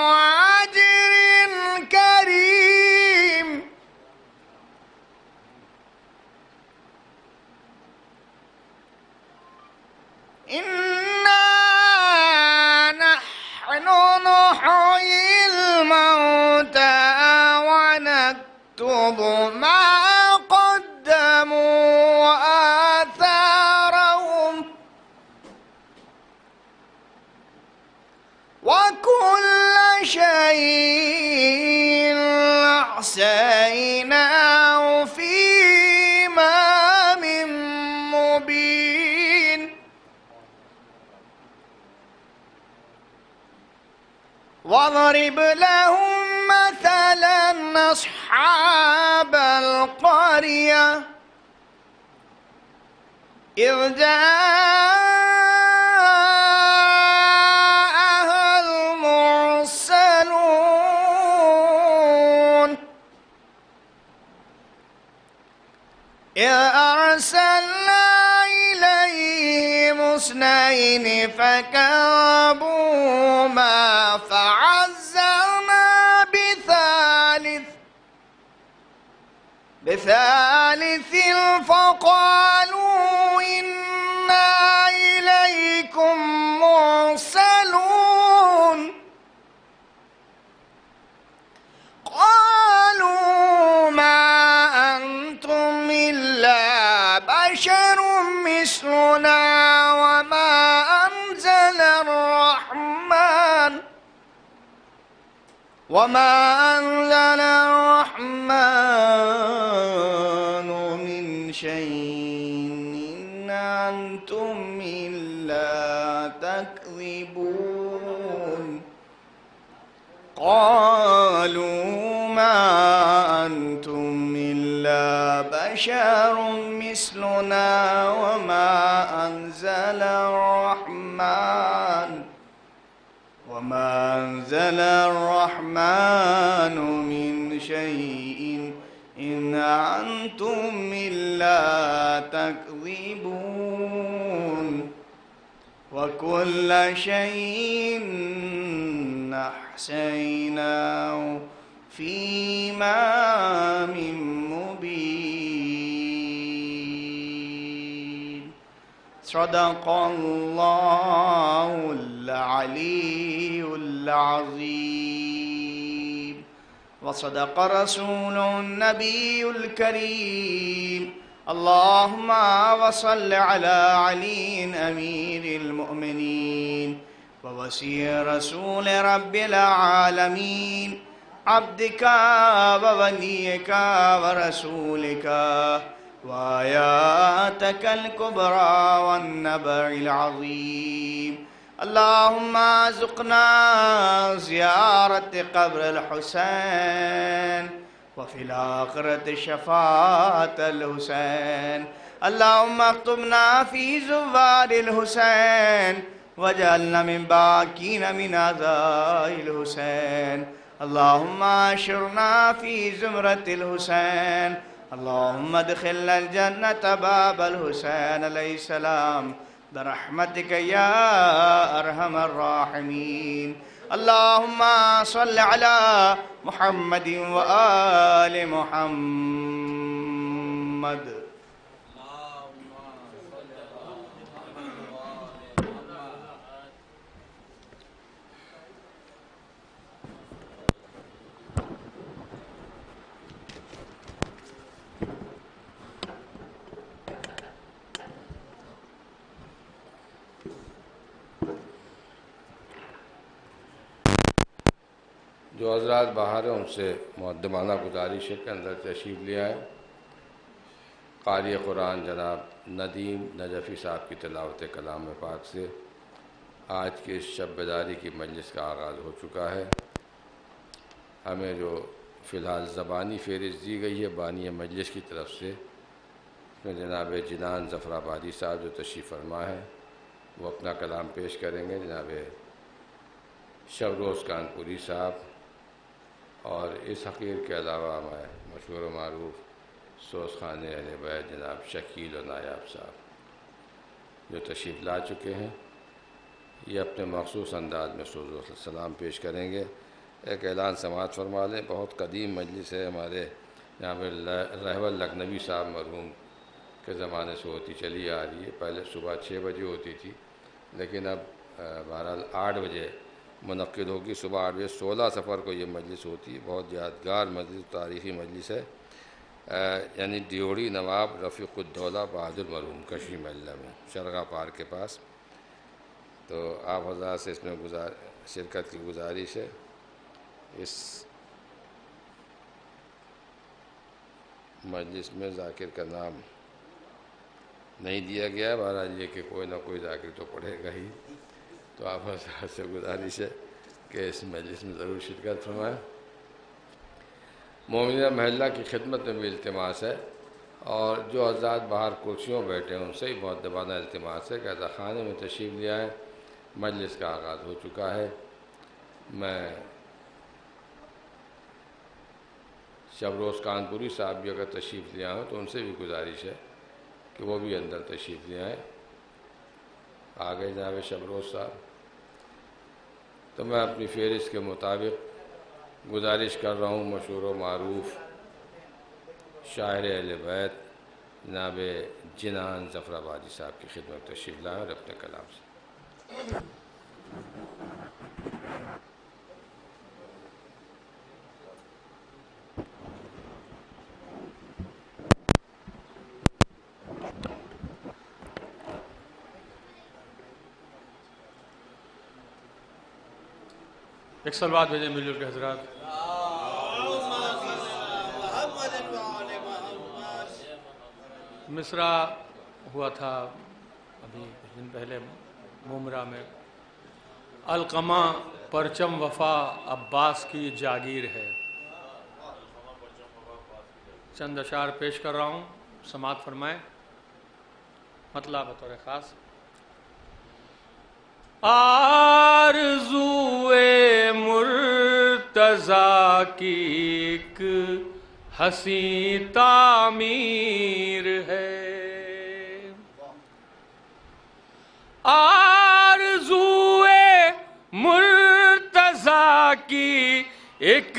وأجر كريم. إنا نحن نحيي الموتى ونكتب ما قدموا وآثارهم وكل شيء أحصيناه في إمام مبين. واضرب لهم مثلا أصحاب القرية إذ جاءها المرسلون إذ أرسلنا إليهم اثنين فكذبوهما فعززنا بثالث فقالوا إنا إليكم مرسلون. قالوا ما أنتم إلا بشر مثلنا وما أنزل الرحمن من شيء إن أنتم إلا تكذبون. قالوا ما أنتم إلا بشر مثلنا وما أنزل الرحمن من شيء إن أنتم إلا تكذبون. وكل شيء أحصيناه في إمام مبين. صدق الله العلي العظيم وصدق رسوله النبي الكريم. اللهم وصل على علي أمير المؤمنين ووصي رسول رب العالمين عبدك ووليك ورسولك وآياتك الكبرى والنبع العظيم. اللهم ارزقنا زيارة قبر الحسين وفي الآخرة شفاعة الحسين. اللهم اكتبنا في زوار الحسين واجعلنا من باكين من عزاء الحسين. اللهم اشرنا في زمرة الحسين. اللهم ادخلنا الجنة باب الحسين عليه السلام برحمتك يا أرحم الراحمين. اللهم صل على محمد وآل محمد. جو حضرات باہر ہیں ان سے مقدمانہ گزارش ہے کہ اندر تشریف لے آئیں۔ قاری قرآن جناب ندیم نجفی صاحب کی تلاوت کلام پاک سے آج کی اس شب بیداری کی مجلس کا آغاز ہو چکا ہے۔ ہمیں جو فی الحال زبانی فہرست دی گئی ہے بانی مجلس کی طرف سے، اس میں جناب جنان ظفر آبادی صاحب جو تشریف فرما ہے وہ اپنا کلام پیش کریں گے۔ جناب شبروز کانپوری صاحب اور اس حقیر کے علاوہ ہمارے مشہور و معروف سوز خانے اہل بیت جناب شکیل و نایاب صاحب جو تشریف لا چکے ہیں۔ یہ اپنے مخصوص انداز میں حضور سلام پیش کریں گے۔ ایک اعلان سماعت فرما لیں۔ بہت قدیم مجلس ہے ہمارے یہاں پہ، رہبر لکھنوی صاحب مرحوم کے زمانے سے ہوتی چلی آ رہی ہے۔ پہلے صبح 6 بجے ہوتی تھی، لیکن اب بہرحال 8 بجے منعقد ہوگی۔ صبح 8 بجے 16 سفر کو یہ مجلس ہوتی ہے۔ بہت یادگار مجلس، تاریخی مجلس ہے، یعنی ڈیوڑی نواب رفیق الدولہ بہادر مرحوم کشی محلہ میں، شرغا پارک کے پاس۔ تو آپ حضرات سے اس میں شرکت کی گزارش ہے۔ اس مجلس میں ذاکر کا نام نہیں دیا گیا ہے، بہرحال یہ کہ کوئی نہ کوئی ذاکر تو پڑھے گا ہی، تو آپ حضرات سے گزارش ہے کہ اس مجلس میں ضرور شرکت فرمائیں۔ مومنہ محلہ کی خدمت میں بھی التماس ہے، اور جو حضرات باہر کرسیوں بیٹھے ہیں ان سے ہی مؤدبانہ التماس ہے کہ عزا خانے میں تشریف لے آئیں۔ مجلس کا آغاز ہو چکا ہے۔ میں شبروز کانپوری صاحب بھی اگر تشریف لے آئیں تو ان سے بھی گزارش ہے کہ وہ بھی اندر تشریف لے آئیں۔ آگے جناب شبروز صاحب۔ تو میں اپنی فہرست کے مطابق گزارش کر رہا ہوں مشہور و معروف شاعر اہل بیت جناب جنان ظفر آبادی صاحب کی خدمت تشریف لائیں اور اپنے کلام سے۔ ایک صلوات بھیجیں مل جل کے حضرات۔ مصرع ہوا تھا ابھی کچھ دن پہلے مومرا میں، القمہ پرچم وفا عباس کی جاگیر ہے۔ چند اشعار پیش کر رہا ہوں، سماعت فرمائیں۔ مطلب بطور خاص: آرزوئے مرتضیٰ کی ایک حسین تعمیر ہے، آرزوئے مرتضیٰ کی ایک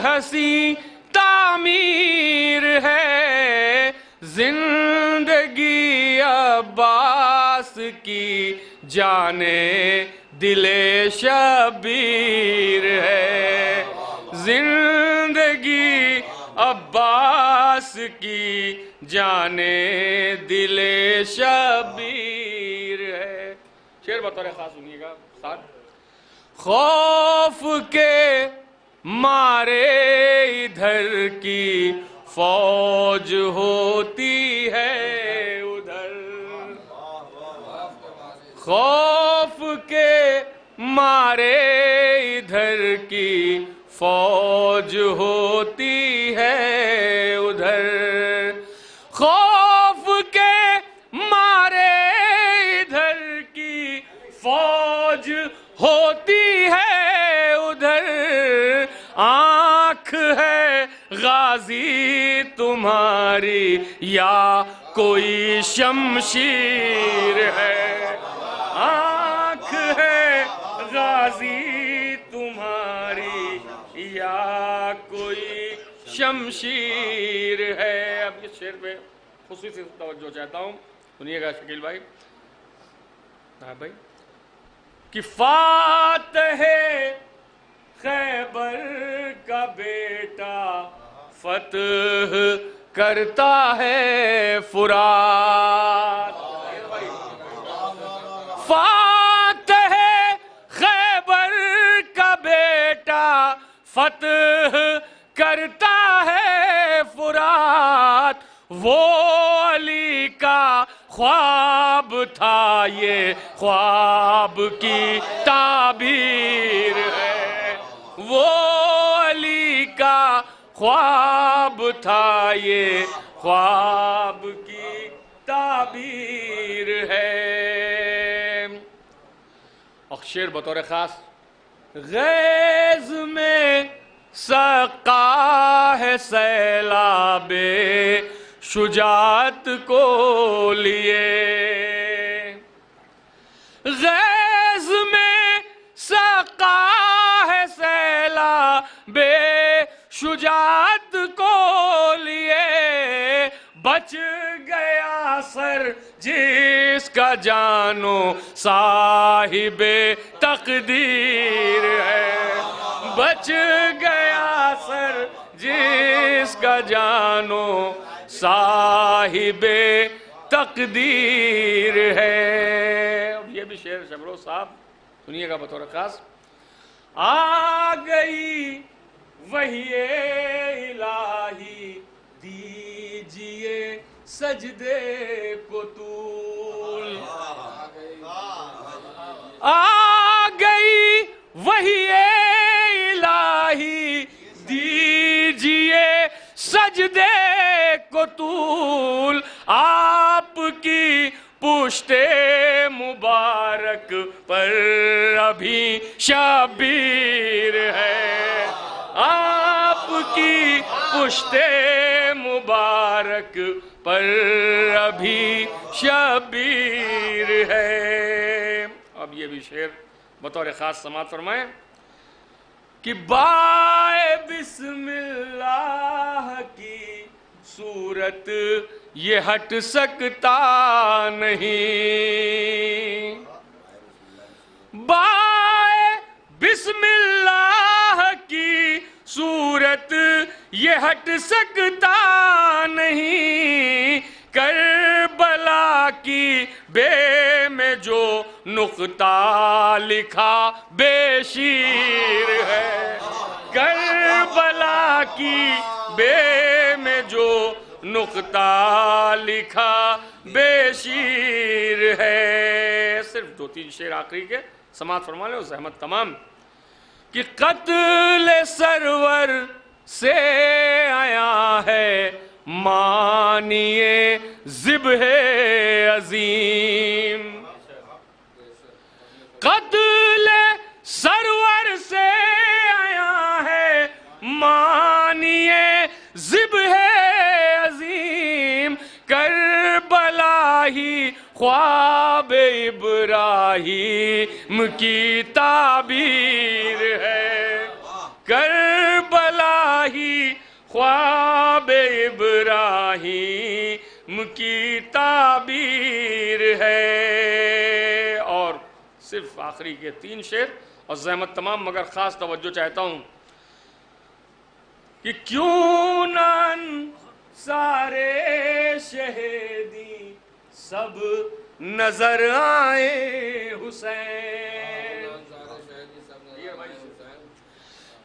حسین تعمیر ہے، زندگی عباس کی جانے دل شبیر ہے، زندگی عباس کی جانے دل شبیر ہے۔ شعر بطور خاص سنیے گا ساتھ۔ خوف کے مارے ادھر کی فوج ہوتی ہے ادھر، خوف کے مارے ادھر کی فوج ہوتی ہے ادھر، خوف کے مارے ادھر کی فوج ہوتی ہے ادھر، آنکھ ہے غازی تمہاری یا کوئی شمشیر ہے، آنکھ ہے غازی تمہاری یا کوئی شمشیر ہے۔ اب اس شعر پہ خصوصی توجہ چاہتا ہوں، سنیے گا شکیل بھائی۔ ہاں بھائی۔ کہ فاتح خیبر کا بیٹا فتح کرتا ہے فرات، فاتح خیبر کا بیٹا فتح کرتا ہے فرات، وہ علی کا خواب تھا یہ خواب کی تعبیر ہے، وہ علی کا خواب تھا یہ خواب کی تعبیر ہے۔ اور شعر بطور خاص: غیظ میں سقا ہے سیلاب شجاعت کو لیے، غیظ شجاعت کو لیے بچ گیا سر جس کا جانو صاحب تقدیر ہے، بچ گیا سر جس کا جانو صاحب تقدیر ہے۔ اب یہ بھی شعر شبرو صاحب سنیے گا بطور خاص۔ آ گئی وحی الہی دیجئے سجدے کو طول، آ گئی وحی الہی دیجئے سجدے کو طول، آپ کی پشت مبارک پر ابھی شبیر ہے، آپ کی پشت مبارک پر ابھی شبیر ہے۔ اب یہ بھی شعر بطور خاص سماعت فرمائیں کہ بائے بسم اللہ کی صورت یہ ہٹ سکتا نہیں، بائے بسم اللہ کی صورت یہ ہٹ سکتا نہیں، کربلا کی بے میں جو نقطہ لکھا بے شیر ہے، کربلا کی بے میں جو نقطہ لکھا بے شیر ہے۔ صرف دو تین شعر آخری کے سماعت فرما لیں، زحمت تمام، کہ قتل سرور سے آیا ہے مانیے ذبح عظیم، قتل سرور سے آیا ہے مانیے ذبح عظیم، کربلا ہی خواب ابراہیم کی تعبیر ہے، کربلا ہی خواب ابراہیم کی تعبیر ہے۔ اور صرف آخری کے تین شعر اور زحمت تمام، مگر خاص توجہ چاہتا ہوں کہ کیوں نہ سارے شہیدی سب نظر آئے حسین،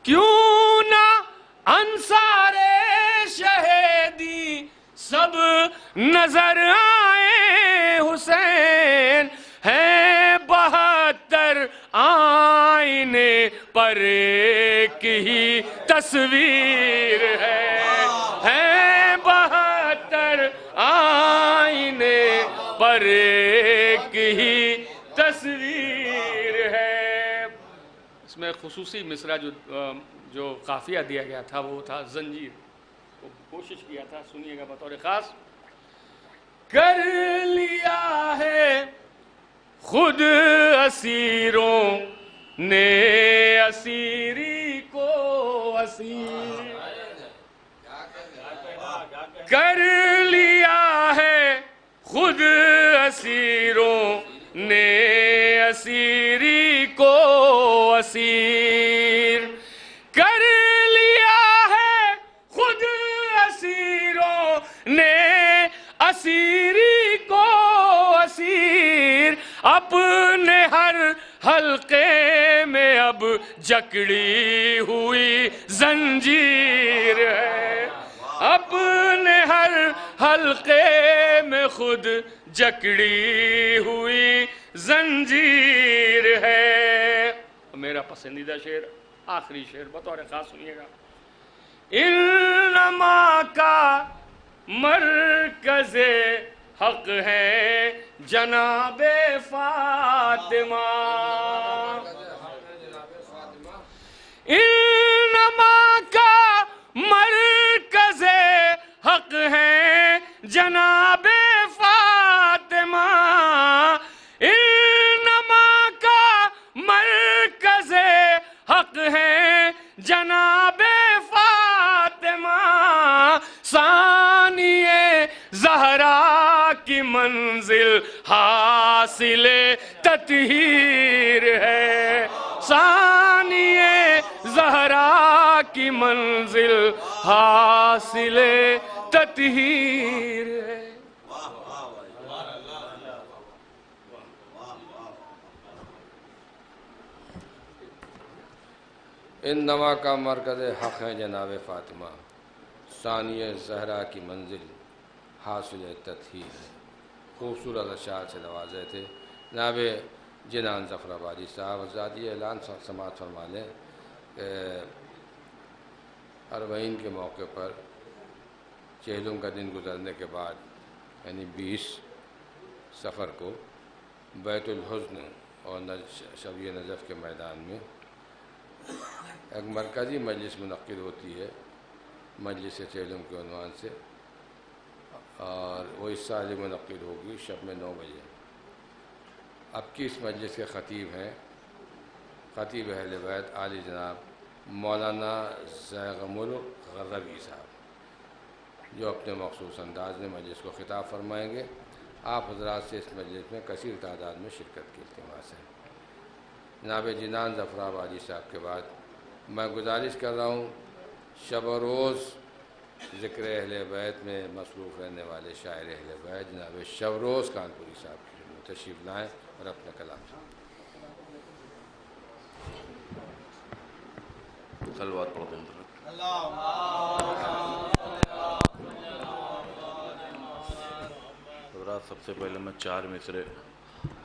کیوں نہ انصار شہیدی سب نظر آئے حسین، ہے 72 آئینے پر ایک ہی تصویر ہے 72 آئینے پر ایک ہی تصویر ہے۔ اس میں خصوصی مصرع جو قافیہ دیا گیا تھا وہ تھا زنجیر، وہ کوشش کیا تھا، سنیے گا بطور خاص۔ کر لیا ہے خود اسیروں نے اسیری کو اسیر، کر لیا ہے خود اسیروں نے اسیری کو اسیر، کر لیا ہے خود اسیروں نے اسیری کو اسیر، اپنے ہر حلقے میں اب جکڑی ہوئی زنجیر ہے، اپنے ہر حلقے میں خود جکڑی ہوئی زنجیر ہے۔ میرا پسندیدہ شعر آخری شعر بطور خاص سنیے گا۔ انما کا مرکز حق ہے جناب فاطمہ، انما کا مرکز حق ہے جناب فاطمہ، انما کا مرکز حق ہے جناب فاطمہ، منزل حاصل تطہیر ہے، ثانی زہرا کی منزل حاصل تطہیر ہے۔ ان نوا کا مرکز حق ہے جناب فاطمہ، ثانی زہرا کی منزل حاصل تطہیر ہے۔ خوبصورت اشعار سے نوازے تھے جناب جنان ظفر آبادی صاحب۔ حضرات یہ اعلان سماعت فرما لیں کہ اربعین کے موقع پر چہلم کا دن گزرنے کے بعد یعنی 20 صفر کو بیت الحزن اور شبیہ نجف کے میدان میں ایک مرکزی مجلس منعقد ہوتی ہے مجلس چہلم کے عنوان سے، اور وہ اس سال منعقد ہوگی شب میں 9 بجے۔ اب کی اس مجلس کے خطیب ہیں خطیب اہل بیت عالی جناب مولانا زیغم الغربی صاحب، جو اپنے مخصوص انداز میں مجلس کو خطاب فرمائیں گے۔ آپ حضرات سے اس مجلس میں کثیر تعداد میں شرکت کی التماس ہے۔ جناب جنان ظفر آبادی صاحب کے بعد میں گزارش کر رہا ہوں شب و روز ذکر اہل بیت میں مصروف رہنے والے شاعر اہل بیت جناب شبروز کانپوری صاحب کی تشریف لائیں اور اپنا کلام صلوات پڑھ دیں۔ حضرات سب سے پہلے میں 4 مصرے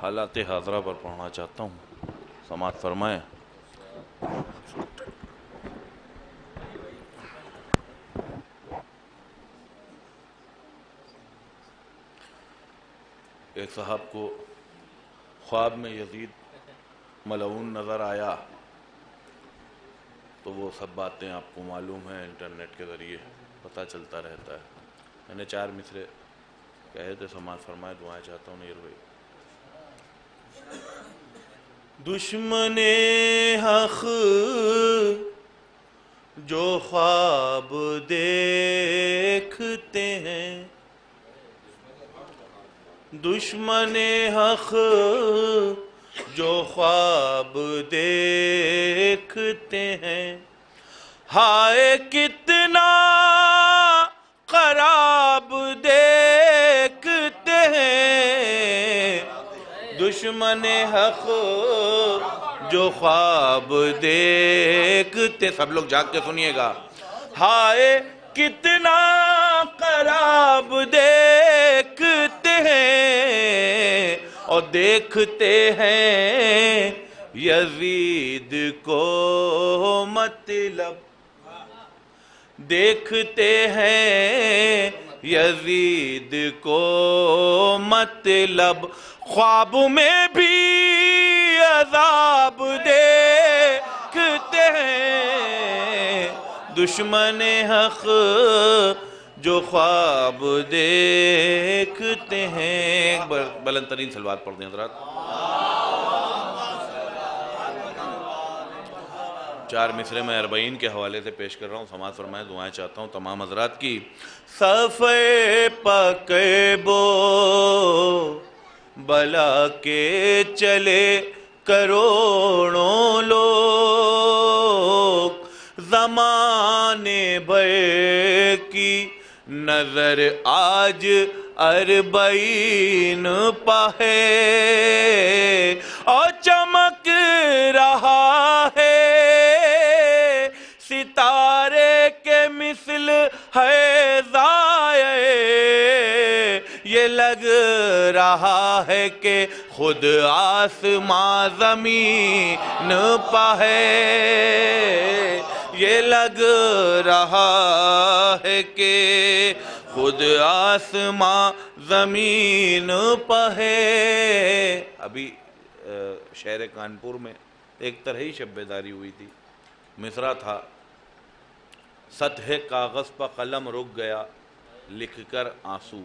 حالات حاضرہ پر پڑھنا چاہتا ہوں، سماعت فرمائیں۔ ایک صاحب کو خواب میں یزید ملعون نظر آیا، تو وہ سب باتیں آپ کو معلوم ہیں، انٹرنیٹ کے ذریعے پتہ چلتا رہتا ہے۔ میں نے 4 مصرے کہے تھے، سماعت فرمائے، دعائیں چاہتا ہوں نیر بھائی۔ دشمن حق جو خواب دیکھتے ہیں، دشمن حق جو خواب دیکھتے ہیں، ہائے کتنا خراب دیکھتے ہیں، دشمن حق جو خواب دیکھتے، سب لوگ جاگ کے سنیے گا، ہائے کتنا خراب دیکھتے ہیں، اور دیکھتے ہیں یزید کو مطلب، دیکھتے ہیں یزید کو مطلب، خواب میں بھی عذاب دیکھتے ہیں، دشمن حق جو خواب دیکھتے ہیں۔ بلند ترین صلوات پڑھ دیں حضرات۔ 4 مصرے میں اربعین کے حوالے سے پیش کر رہا ہوں، سماعت فرمائیں، دعائیں چاہتا ہوں تمام حضرات کی۔ صفے پکے بو بلا کے چلے کروڑوں لوگ، زمانے بھر کی نظر آج اربعین پہ ہے، اور چمک رہا ہے ستارے کے مثل ہے ضائع، یہ لگ رہا ہے کہ خود آسمان زمین پہ ہے، یہ لگ رہا ہے کہ خود آسمان زمین پہ ہے۔ ابھی شہر کانپور میں ایک طرح ہی شب بیداری ہوئی تھی، مصرع تھا، سطح کاغذ پہ قلم رک گیا لکھ کر آنسو،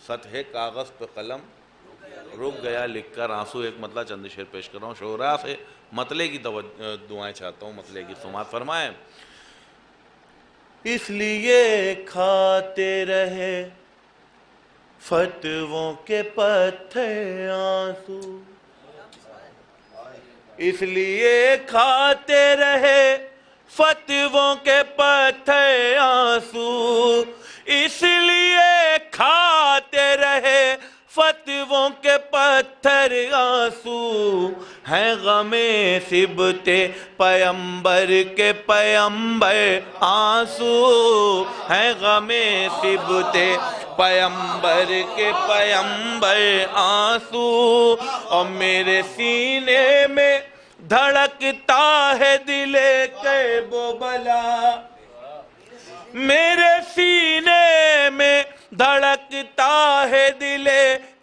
سطح کاغذ پہ قلم رک گیا لکھ کر آنسو۔ ایک مطلع چند شعر پیش کر رہا ہوں، شعراء سے مطلع کی دعائیں چاہتا ہوں، مطلع کی سماعت فرمائیں۔ اس لیے کھاتے رہے فتووں کے پتھر آنسو، اس لیے کھاتے رہے فتووں کے پتھر آنسو، اس لیے کھاتے رہے فتووں کے پتھر آنسو، ہیں غم صبت پیمبر کے پیمبر آنسو، ہیں غم صبت پیمبر کے پیمبر آنسو، اور میرے سینے میں دھڑکتا ہے دل کرب و بلا، میرے سینے میں دھڑکتا ہے دل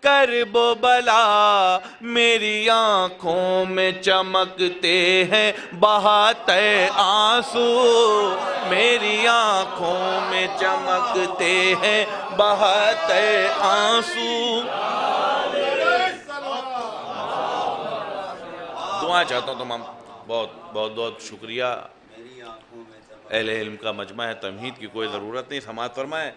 کرب و بلا، میری آنکھوں میں چمکتے ہیں بہاتے آنسو، میری آنکھوں میں چمکتے ہیں بہاتے آنسو۔ دعا چاہتا ہوں تمام، بہت بہت بہت شکریہ۔ اہل علم کا مجمع ہے، تمہید کی کوئی ضرورت نہیں، سماعت فرمائیں۔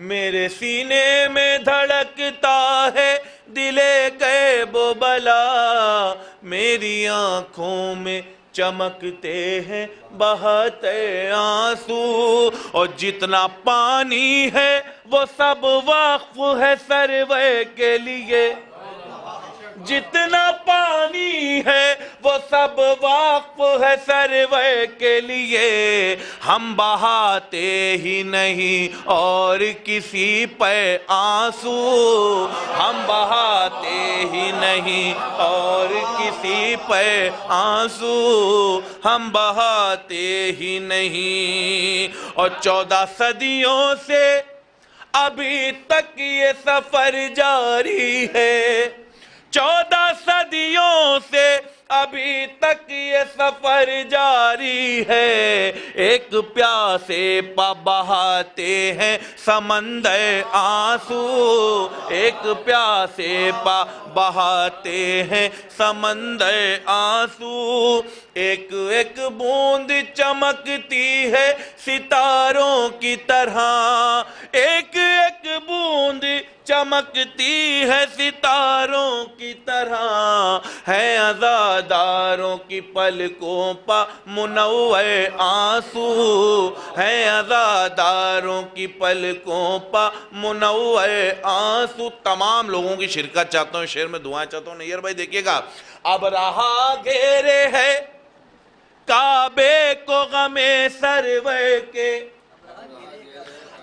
میرے سینے میں دھڑکتا ہے دل کرب و بلا، میری آنکھوں میں چمکتے ہیں بہتے آنسو، اور جتنا پانی ہے وہ سب وقف ہے سرور کے لیے، جتنا پانی ہے وہ سب وقف ہے سرور کے لیے، ہم بہاتے ہی نہیں اور کسی پہ آنسو، ہم بہاتے ہی نہیں اور کسی پہ آنسو، ہم بہاتے ہی نہیں۔ اور 14 صدیوں سے ابھی تک یہ سفر جاری ہے، 14 صدیوں سے ابھی تک یہ سفر جاری ہے، ایک پیاسے پا بہاتے ہیں سمندر آنسو، ایک پیاسے پا بہاتے ہیں سمندر آنسو، ایک ایک بوند چمکتی ہے ستاروں کی طرح، ایک ایک بوند چمکتی ہے ستاروں کی طرح، ہے عزاداروں کی پلکوں پا منور آنسو، ہے عزاداروں کی پلکوں پا منور آنسو۔ تمام لوگوں کی شرکت چاہتا ہوں، شعر میں دعائیں چاہتا ہوں۔ نیئر بھائی دیکھیے گا، اب رہا گھیرے ہے کعبے کو غم سرور کے،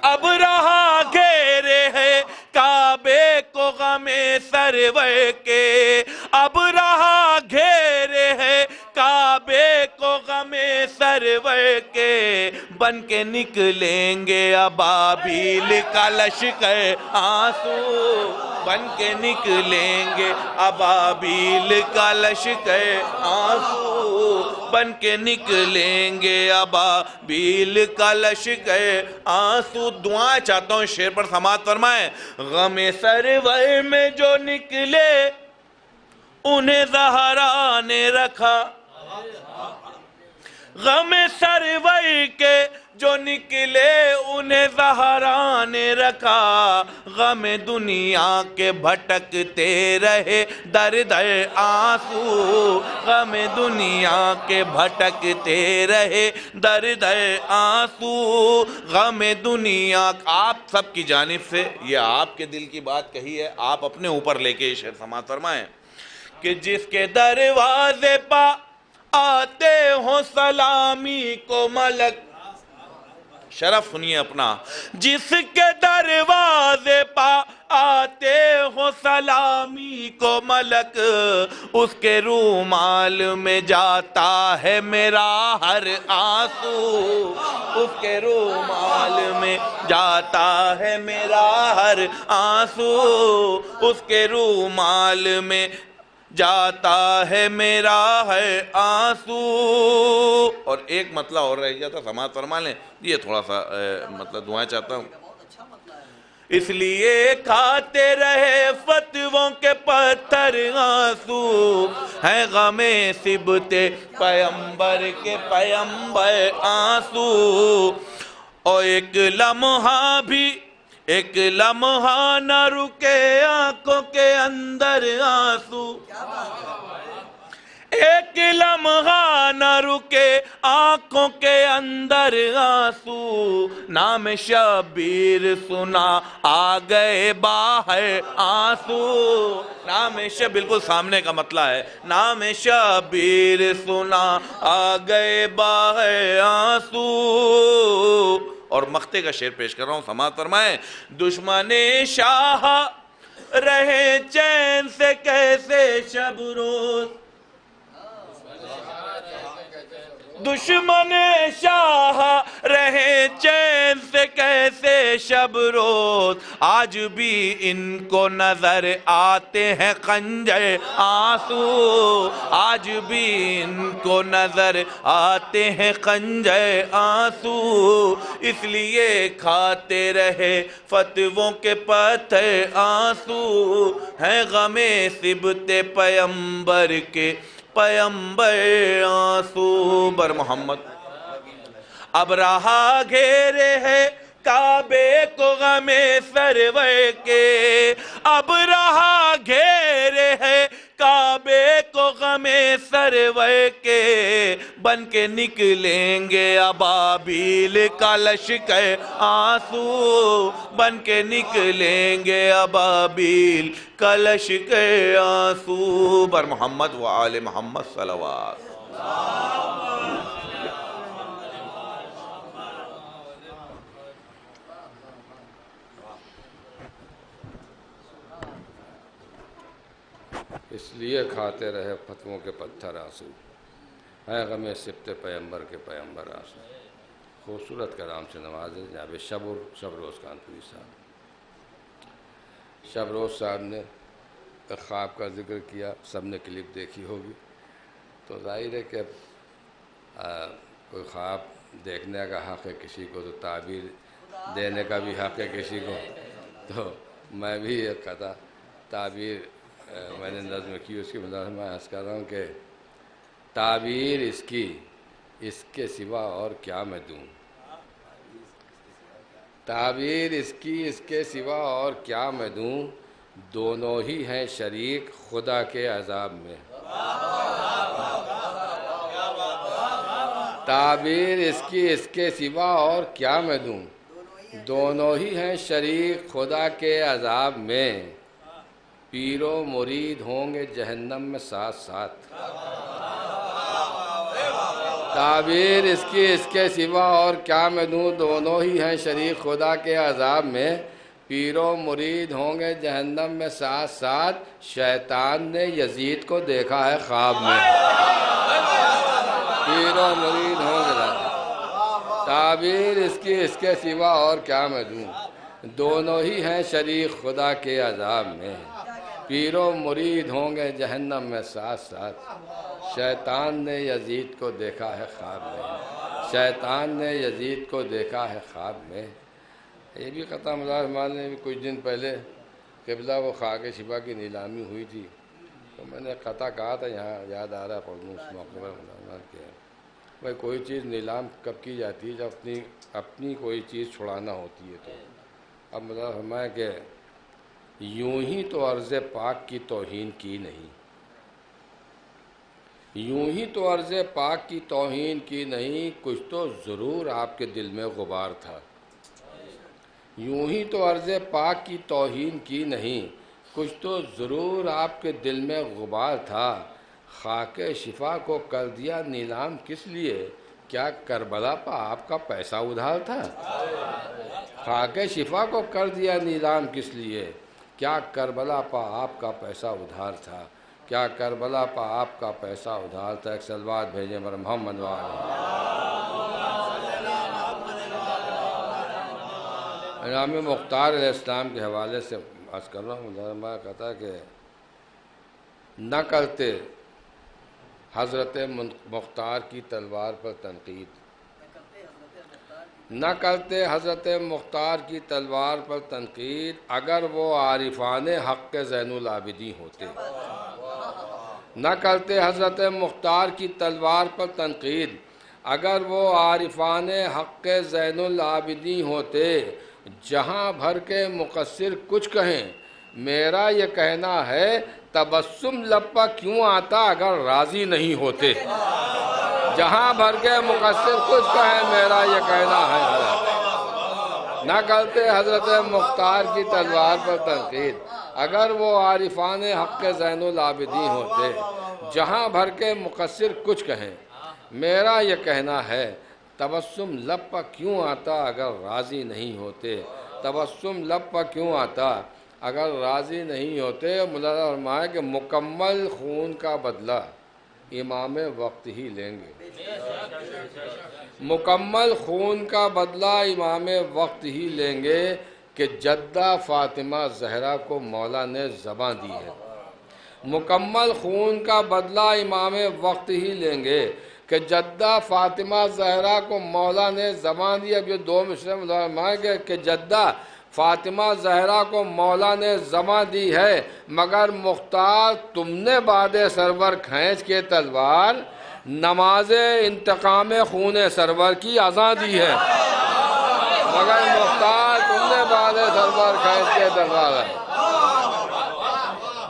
اب رہا گھیرے ہے کعبے کو غم سرور کے، اب رہا گھیرے ہے کعبے کو غم سرور کے، بن کے نکلیں گے ابابیل کا لشکر آنسو، بن کے نکلیں گے ابابیل کا لشکر آنسو، بن کے نکلیں گے ابابیل کا لشکر آنسو۔ دعائیں چاہتا ہوں، شعر پر سماعت فرمائیں۔ غم سرور میں جو نکلے انہیں زہرا نے رکھا، غم سرور کے جو نکلے انہیں زہرا نے رکھا، غم دنیا کے بھٹکتے رہے در در آنسو، غم دنیا کے بھٹکتے رہے در در آنسو، غم دنیا۔ آپ سب کی جانب سے یہ آپ کے دل کی بات کہی ہے، آپ اپنے اوپر لے کے شعر سماعت فرمائیں کہ جس کے دروازے پا آتے ہوں سلامی کو ملک، شرف سنیے اپنا، جس کے دروازے پا آتے ہو سلامی کو ملک، اس کے رومال میں جاتا ہے میرا ہر آنسو، اس کے رومال میں جاتا ہے میرا ہر آنسو، اس کے رومال میں جاتا ہے میرا ہے آنسو۔ اور ایک مطلب اور رہ گیا تھا، سماعت فرما لیں، یہ تھوڑا سا مطلب دعائیں چاہتا ہوں۔ اس لیے کھاتے رہے فتووں کے پتھر آنسو، ہے غم صبت پیمبر کے پیمبر آنسو، اور ایک لمحہ بھی ایک لمحہ نہ رکے آنکھوں کے اندر آنسو، ایک لمحہ نہ رکے آنکھوں کے اندر آنسو، نام شبیر سنا آ گئے باہر آنسو، نام شبیر بالکل سامنے کا مطلع ہے، نام شبیر سنا آ گئے باہر آنسو۔ اور مقطع کا شعر پیش کر رہا ہوں، سماعت فرمائیں۔ دشمن شاہ رہے چین سے کیسے شب روز، دشمن شاہ رہے چین سے کیسے شب روز، آج بھی ان کو نظر آتے ہیں خنجر آنسو، آج بھی ان کو نظر آتے ہیں خنجر آنسو، اس لیے کھاتے رہے فتووں کے پتھر آنسو، ہیں غم صبت پیمبر کے پیمبر آنسو بر محمد۔ اب رہا گھیرے ہے کعبے کو غم سرور کے، اب رہا گھیرے ہے کعبے کو غم سرور کے، بن کے نکلیں گے ابابیل کا لشکر آنسو، بن کے نکلیں گے ابابیل کا لشکر آنسو بر محمد و آل محمد صلوات۔ اس لیے کھاتے رہے فتووں کے پتھر آنسو، ہے غم صبت پیمبر کے پیمبر آنسو۔ خوبصورت کلام سے نوازے جناب شبروز کانپوری صاحب۔ شبروز صاحب نے ایک خواب کا ذکر کیا، سب نے کلپ دیکھی ہوگی، تو ظاہر ہے کہ کوئی خواب دیکھنے کا حق ہے کسی کو، تو تعبیر دینے کا بھی حق ہے کسی کو، تو میں بھی ایک قطع تعبیر میں نے نظم کی، اس کی مدد میں عرض کر رہا ہوں کہ تعبیر اس کی اس کے سوا اور کیا میں دوں، تعبیر اس کی اس کے سوا اور کیا میں دوں، دونوں ہی ہیں شریک خدا کے عذاب میں، تعبیر اس کی اس کے سوا اور کیا میں دوں، دونوں ہی ہیں شریک خدا کے عذاب میں، پیر و مرید ہوں گے جہنم میں ساتھ ساتھ، تعبیر اس کی اس کے سوا اور کیا میں دوں، دونوں ہی ہیں شریک خدا کے عذاب میں، پیر و مرید ہوں گے جہنم میں ساتھ ساتھ، شیطان نے یزید کو دیکھا ہے خواب میں، پیر و مرید ہوں گے، تعبیر اس کی اس کے سوا اور کیا میں دوں، دونوں ہی ہیں شریک خدا کے عذاب میں، پیر و مرید ہوں گے جہنم میں ساتھ ساتھ، شیطان نے یزید کو دیکھا ہے خواب میں، شیطان نے یزید کو دیکھا ہے خواب میں۔ یہ بھی قطع مظاہر مان نے بھی کچھ دن پہلے قبلہ وہ خاک شفا کی نیلامی ہوئی تھی، تو میں نے قطع کہا تھا، یہاں یاد آ رہا پڑھوں اس موقع پر کہ بھائی کوئی چیز نیلام کب کی جاتی ہے جب اپنی کوئی چیز چھڑانا ہوتی ہے، تو اب مظاہر فرمایا کہ یوں ہی تو عرض پاک کی توہین کی نہیں، یوں ہی تو عرض پاک کی توہین کی نہیں، کچھ تو ضرور آپ کے دل میں غبار تھا، یوں ہی تو عرض پاک کی توہین کی نہیں، کچھ تو ضرور آپ کے دل میں غبار تھا، خاک شفا کو کر دیا نیلام کس لیے، کیا کربلا پہ آپ کا پیسہ ادھار تھا، خاک شفا کو کر دیا نیلام کس لیے، کیا کربلا پہ آپ کا پیسہ ادھار تھا، کیا کربلا پہ آپ کا پیسہ ادھار تھا۔ ایک صلوات بھیجیں بر محمد امام مختار علیہ السلام کے حوالے سے عرض کر رہا ہوں، میں کہتا ہے کہ نہ کرتے حضرت مختار کی تلوار پر تنقید، نہ کرتے حضرت مختار کی تلوار پر تنقید، اگر وہ عارفان حق کے زین العابدین ہوتے، نہ کرتے حضرت مختار کی تلوار پر تنقید، اگر وہ عارفان حق کے زین العابدین ہوتے، جہاں بھر کے مقصر کچھ کہیں، میرا یہ کہنا ہے تبسم لب پر کیوں آتا اگر راضی نہیں ہوتے۔ جہاں بھر کے مقصر کچھ کہیں، میرا یہ کہنا ہے نہ کرتے حضرت مختار کی تلوار پر تنقید اگر وہ عارفان حق زین العابدین ہوتے۔ جہاں بھر کے مقصر کچھ کہیں، میرا یہ کہنا ہے تبسم لب پر کیوں آتا اگر راضی نہیں ہوتے۔ تبسم لب پر کیوں آتا اگر راضی نہیں ہوتے۔ مولانا فرمایا کہ مکمل خون کا بدلہ امام وقت ہی لیں گے۔ مکمل خون کا بدلہ امام وقت ہی لیں گے کہ جدہ فاطمہ زہرا کو مولا نے زباں دی ہے۔ مکمل خون کا بدلہ امام وقت ہی لیں گے کہ جدہ فاطمہ زہرا کو مولا نے زباں دی۔ اب یہ دو مصرے میں کہ جدہ فاطمہ زہرا کو مولا نے زباں دی ہے، مگر مختار تم نے بعد سرور کھینچ کے تلوار نماز انتقام خون سرور کی اذاں دی ہے۔ مگر مختار تم نے بعد سرور کھینچ کے تلوار ہے۔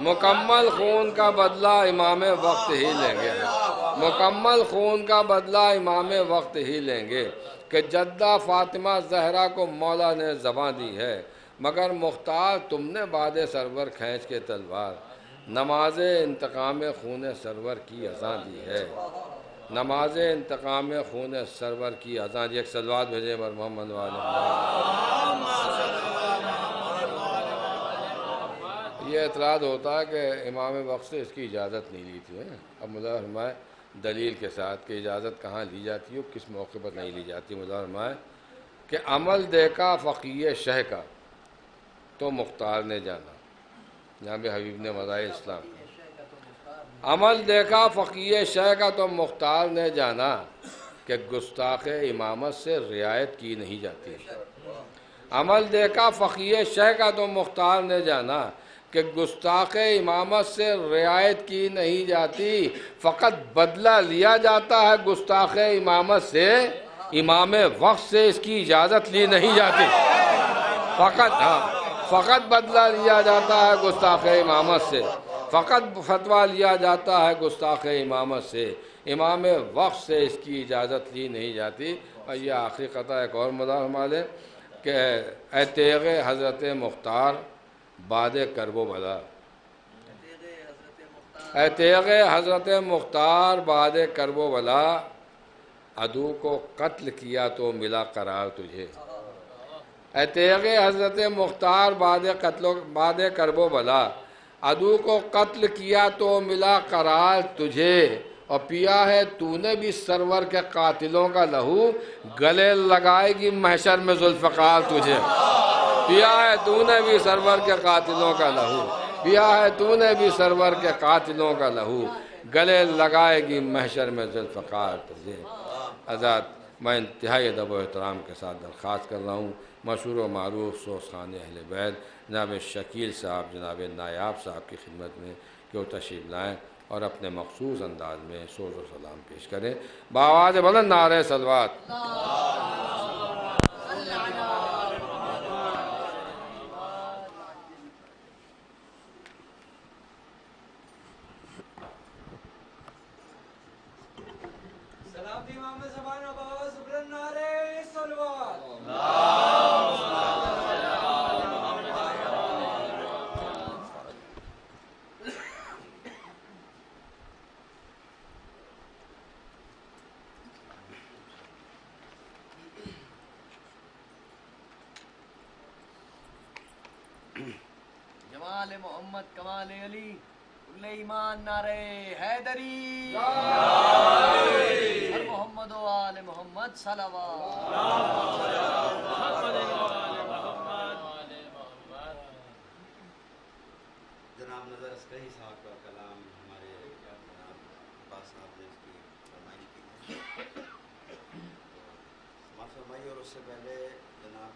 مکمل خون کا بدلہ امام وقت ہی لیں گے۔ مکمل خون کا بدلہ امام وقت ہی لیں گے کہ جدہ فاطمہ زہرا کو مولا نے زباں دی ہے، مگر مختار تم نے بعد سرور کھینچ کے تلوار نماز انتقام خون سرور کی اذاں دی ہے۔ نماز انتقام خون سرور کی اذاں دی۔ ایک صلوات بھیجیں بر محمد والے۔ یہ اعتراض ہوتا ہے کہ امام وقت سے اس کی اجازت نہیں لی تھی۔ اب مولانا فرمائے دلیل کے ساتھ کہ اجازت کہاں لی جاتی ہے، کس موقع پر نہیں لی جاتی۔ مولانا فرمائے کہ عمل دیکھا فقیہ شہ کا تو مختار نے جانا، یہاں بھی حبیب نے مزاح اسلام۔ عمل دیکھا فقیہ شہ کا تو مختار نے جانا کہ گستاخ امامت سے رعایت کی نہیں جاتی۔ عمل دیکھا فقیہ شہ کا تو مختار نے جانا کہ گستاخ امامت سے رعایت کی نہیں جاتی، فقط بدلہ لیا جاتا ہے گستاخ امامت سے، امام وقت سے اس کی اجازت لی نہیں جاتی۔ فقط بدلہ لیا جاتا ہے گستاخ امامت سے، فقط فتویٰ لیا جاتا ہے گستاخ امامت سے، امام وقت سے اس کی اجازت لی نہیں جاتی۔ اور یہ آخری قطعہ ایک اور مدار ہمارے کہ اے تیغ حضرت مختار بعد کرب و بلا، اے تیغ حضرت مختار بعد کرب و بلا، عدو کو قتل کیا تو ملا قرار تجھے۔ اے تیغ حضرت مختار بعد کرب و بلا، عدو کو قتل کیا تو ملا قرار تجھے، اور پیا ہے تو نے بھی سرور کے قاتلوں کا لہو، گلے لگائے گی محشر میں ذوالفقار تجھے۔ پیا ہے تو نے بھی سرور کے قاتلوں کا لہو، پیا ہے تو نے بھی سرور کے قاتلوں کا لہو، گلے لگائے گی محشر میں ذوالفقار تجھے۔ حضرات میں انتہائی ادب و احترام کے ساتھ درخواست کر رہا ہوں مشہور و معروف سوزخان اہل بیت جناب شکیل صاحب، جناب نایاب صاحب کی خدمت میں کہ وہ تشریف لائیں اور اپنے مخصوص انداز میں سوز و سلام پیش کریں۔ بآواز بلند نعرہ صلوات۔ جمال محمد کمال علی کل ایمان نعرہ حیدری، ہر محمد و آل محمد صلوات۔ جناب نظر عسکری صاحب کا کلام ہمارے جناب عباس صاحب نے اس کی فرمائش کی ہے، سماعت فرمائی، اور اس سے پہلے جناب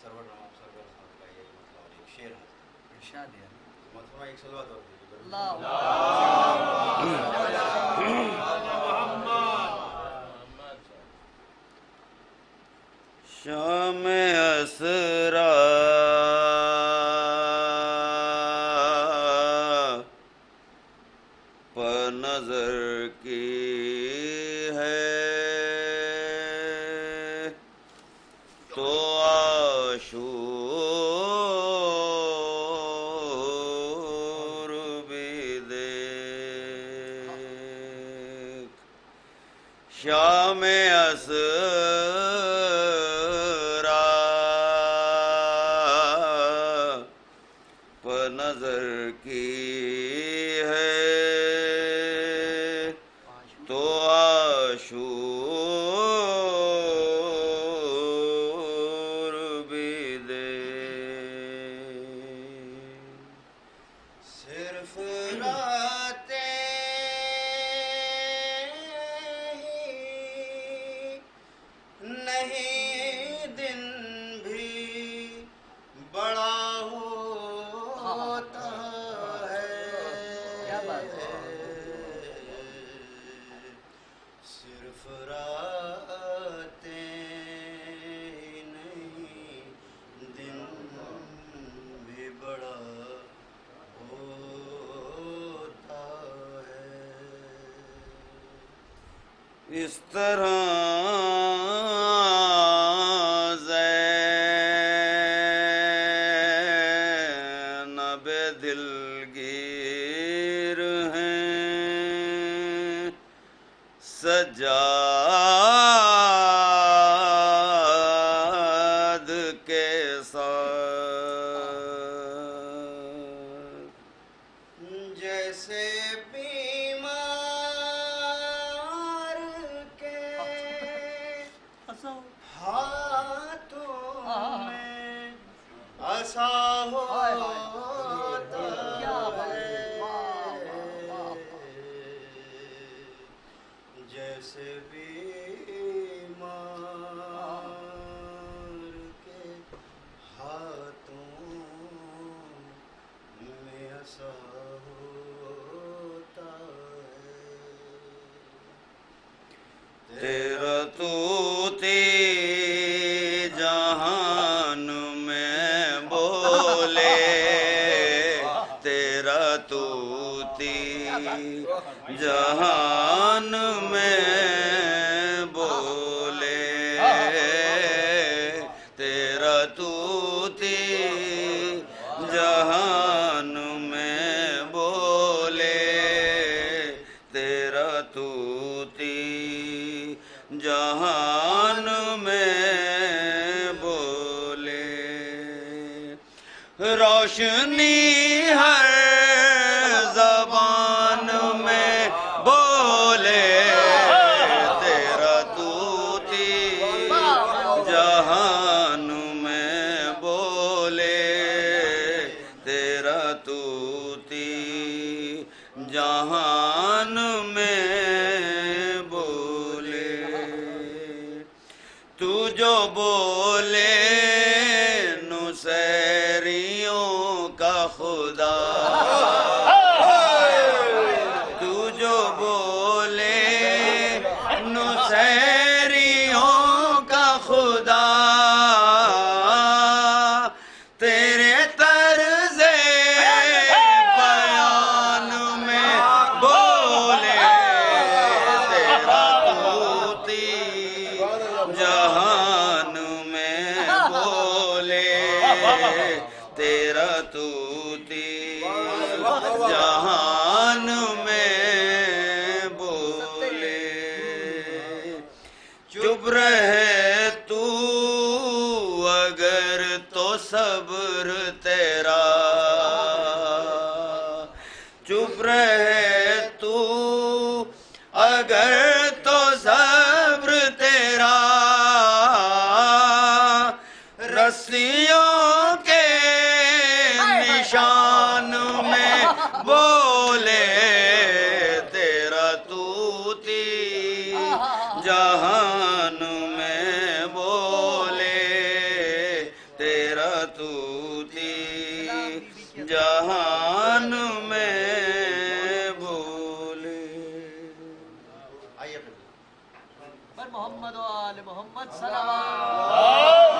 سرور نواب سرور صاحب کا یہ مسئلہ اور ایک شعر ہے ارشاد ہے۔ سماعت فرمائی ایک صلوات اور دیجیے۔ شام اسرا شام اسرا پر نظر کی ہے تو عاشور بھی دے صرف راتیں نہیں دن بھی بڑا ہوتا ہے صرف راتیں نہیں دن بھی بڑا ہوتا ہے اس طرح زینب دلگیر ہیں سجاد کے ساتھ جیسے بیمار کے ہاتھوں میں عصا ہوتا ہے جیسے بیمار کے ہاتھوں میں عصا ہوتا ہے تیرا طوطی جہان میں بولے تیرا طوطی جہان میں بولے تیرا طوطی جہان میں بولے تیرا طوطی جہان میں بولے روشنی ہر زبان میں بولے تیرا طوطی جہان میں بولے تیرا طوطی جہان میں بولے تو جو بولے نصیریوں کا خدا تو جو بولے نصیریوں کا خدا تیرے طرز بیان میں بولے تیرا طوطی جہان میں بولے تیرا طوطی جہان میں بولے چپ رہے تو اگر تو صبر تیرا چپ رہے تو اگر تو صبر تیرا رسیوں کے نشان میں بولے تیرا طوطی جہان میں بولے تیرا طوطی جہان میں بولے پر محمد و آل محمد صلوات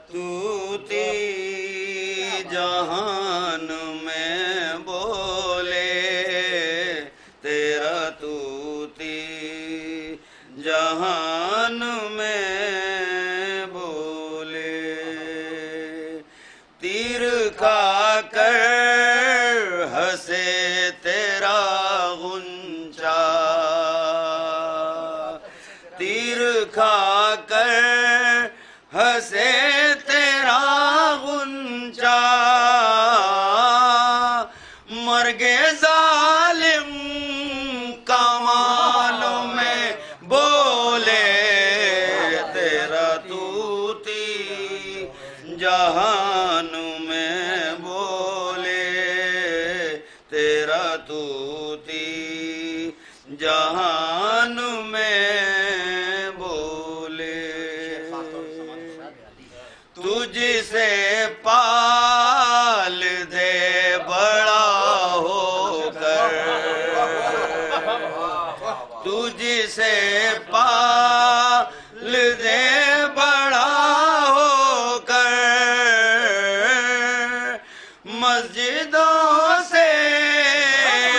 تو جہان میں بولے تیرا طوطی جہان میں بولے تیر کھا کر ہنسے تیرا غنچہ تیر کھا کر ہنسے تیرا غنچہ مرگ ظالم کمان میں بولے تیرا طوطی جہان میں بولے تیرا طوطی جہان میں بولے تجھ سے پال دے بڑا ہو کر تجھ سے پال دے بڑا ہو کر مسجدوں سے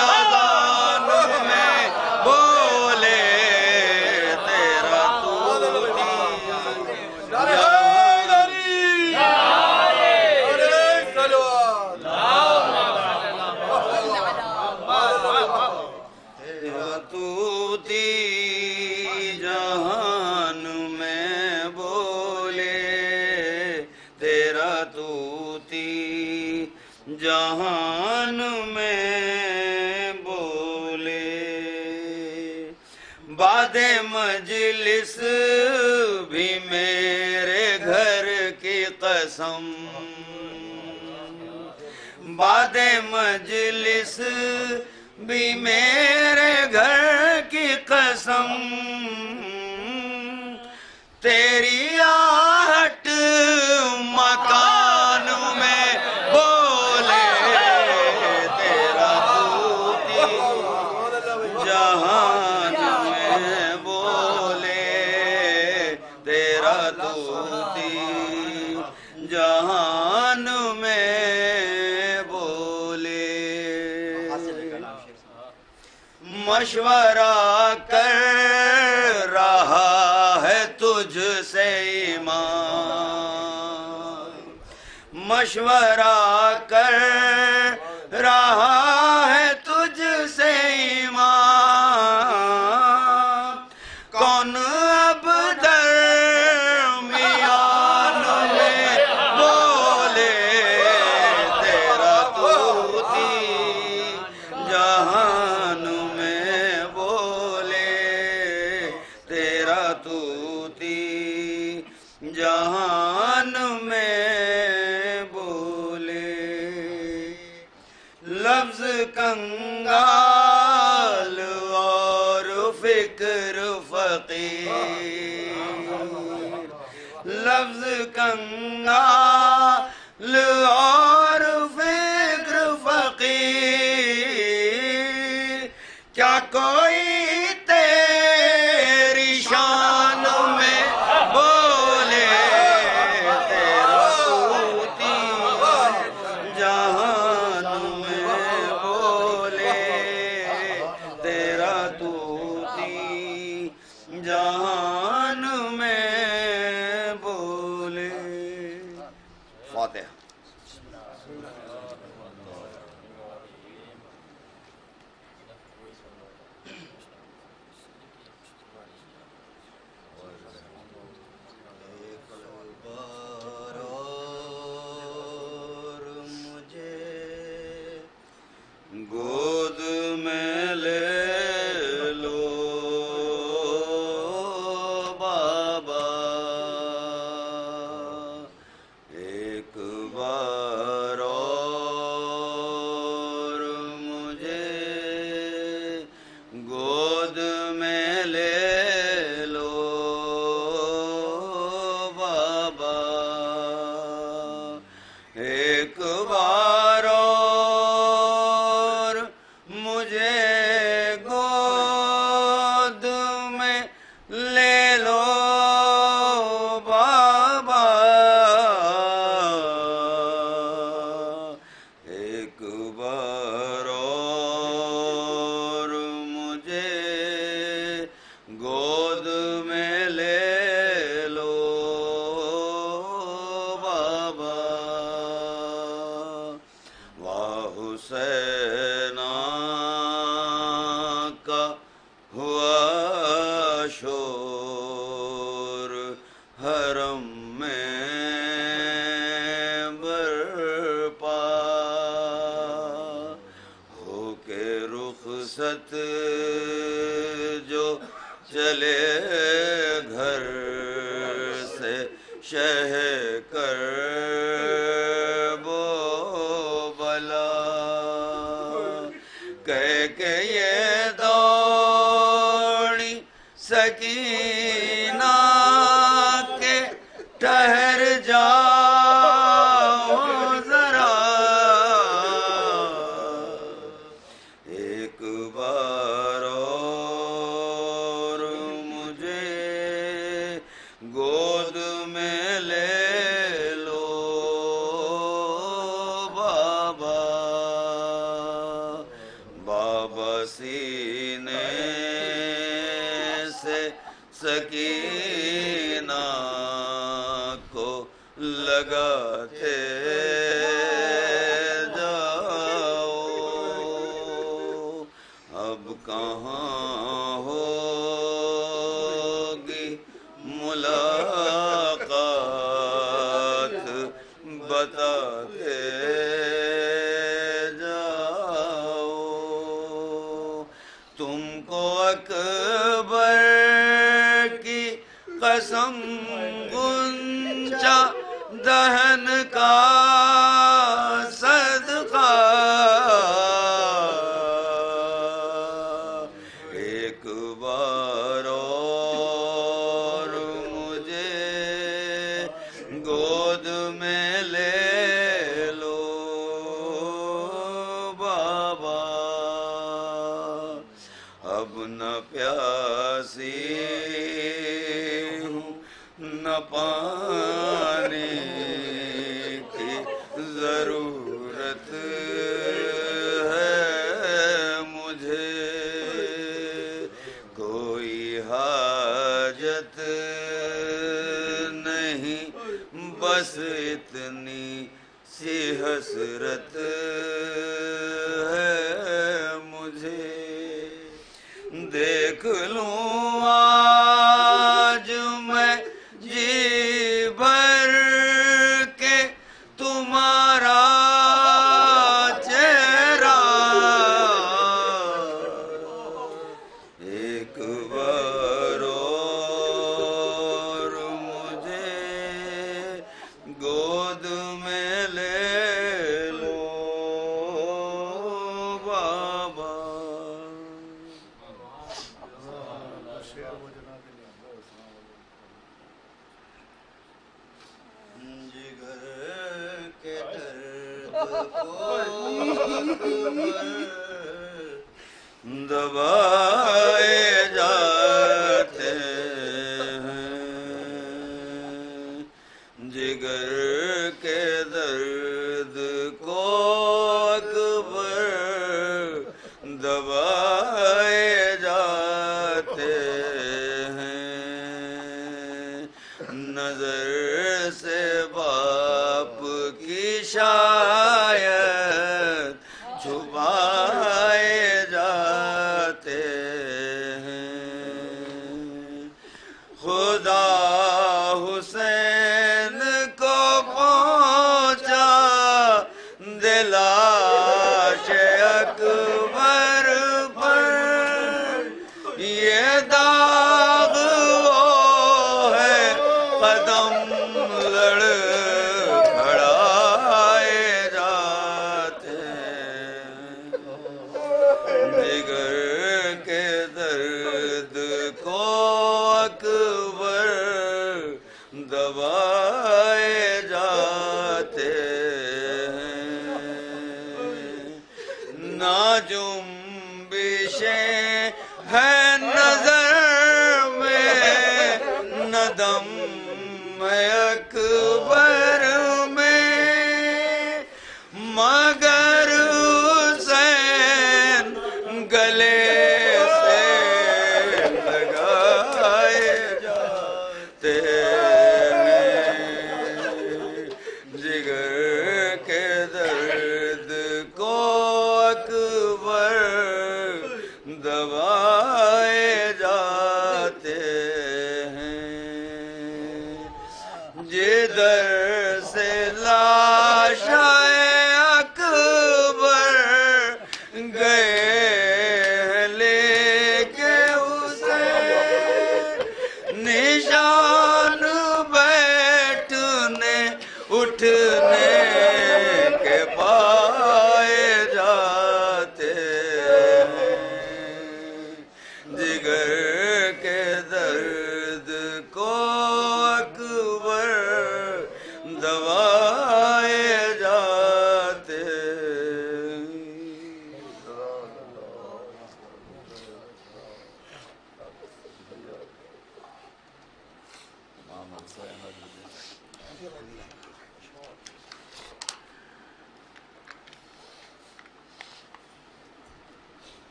اذان میں بولے تیرا طوطی تیرا طوطی جہان میں بولے تیرا طوطی جہان میں بولے بعد مجلس بھی میرے گھر کی قسم بعد مجلس بھی میرے گھر کی قسم تیری آہٹ مکان میں بولے تیرا طوطی جہان میں بولے تیرا طوطی جہان میں بولے مشورہ کر رہا ہے تجھ سے ایمان مشورہ کر رہا ہے تجھ سے ایمان کون اب درمیان میں بولے تیرا طوطی جہان میں بولے تیرا طوطی جہان میں بولے لفظ کنگال اور فکر فقیر لفظ کنگال اور فکر فقیر کیا کوئی تیری شان میں بولے تیرا طوطی جہان میں بولے تیرا طوطی جہان میں بولے فاتحہ گود میں لے لو بابا ایک بار اور مجھے گود میں لے لو بابا ایک بار اور مجھے گود میں لے لو بابا پا ہو کے رخصت جو چلے گھر سے شہ کر بو بلا کہہ کے یہ دوڑی سکینہ کے ٹھہر جاؤ ذرا ایک بار اور مجھے گود میں لے لو بابا بابا سینے سے سکینہ کو لگاتے جاؤ اب کہاں ہوگی ملاقات بتاتے جاؤ تم کو اکبر کی قسم گنجا دہن کا صدقہ ایک بار اور مجھے گود میں لے لو بابا اب نہ پیاسی ہوں نہ پانی کی ضرورت ہے مجھے کوئی حاجت نہیں بس اتنی سی حسرت ہے مجھے دیکھ لوں آج میں جی بھر کے تمہارا چہرہ ایک بار اور مجھے گود میں لے لو بابا جگر کے درد کو دبائے جاتے ہیں جگر کے درد کو اکبر دبائے جاتے ہیں نظر سے باپ کی شاید چھپائے جاتے ہیں خدا حسین کو پہنچا دلاش اکبر پر یہ داغ وہ ہے قدم لڑ کھڑائے جاتے جگر کے درد کو اکبر دبائے جاتے نا جنبشیں ہے نظر میں نہ دم اکبر میں مگر حسین گلے سے لگائے جاتے جگر کے درد کو اکبر دبائے جاتے ہیں جدھر سے لاش آئے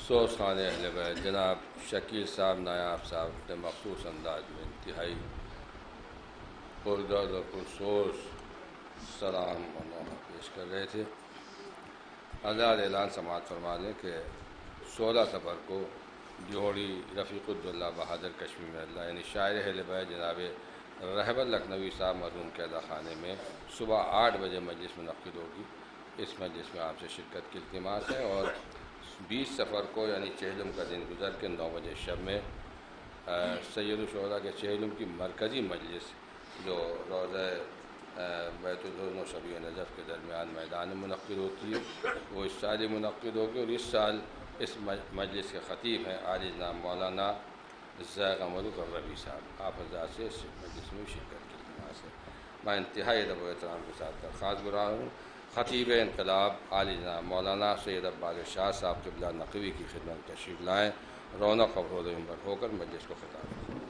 افسوس خان اہل بیت جناب شکیل صاحب نایاب صاحب نے مخصوص انداز میں انتہائی پرگرد اور پرسوز سلام و نوحہ پیش کر رہے تھے۔ حضرات اعلان سماعت فرما دیں کہ 16 صفر کو ڈیوڑی رفیق الدولہ بہادر کشمیر اللہ یعنی شاعر اہل بیت جناب رہبر لکھنوی صاحب مرحوم قیدہ خانے میں صبح 8 بجے مجلس منعقد ہوگی۔ اس مجلس میں آپ سے شرکت کی التماس ہے، اور 20 صفر کو یعنی چہلم کا دن گزر کے 9 بجے شب میں سید الشہداء کے چہلم کی مرکزی مجلس جو روضہ بیت الحزن و شبیہ نجف کے درمیان میدان میں منعقد ہوتی ہے، وہ اس سال ہی منعقد ہوگی، اور اس سال اس مجلس کے خطیب ہیں عالی جناب مولانا ذائقہ ملک الربیع صاحب۔ آپ حضرات سے اس مجلس میں شرکت کی التماس ہے۔ میں انتہائی ادب و احترام کے ساتھ درخواست گزار ہوں خطیب انقلاب عالی جناب مولانا سید عباس شاہ صاحب قبلہ نقوی کی خدمت میں تشریف لائیں، رونق افروز و منبر ہو کر مجلس کو خطاب کریں۔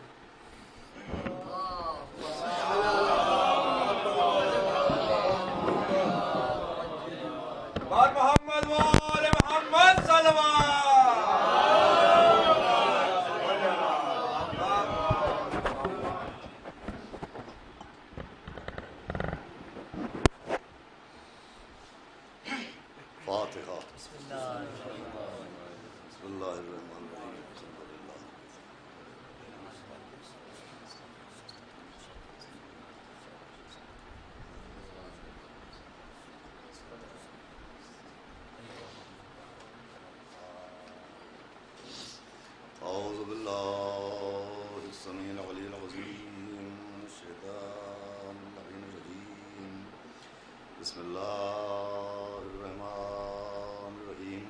محمد وآل محمد صلوات فاتحہ۔ بسم اللہ الرحمن الرحیم۔ اعوذ باللہ السمیع العلیل العظیم من الشیطان اللعین الرجیم۔ بسم اللہ الرحمن الرحیم۔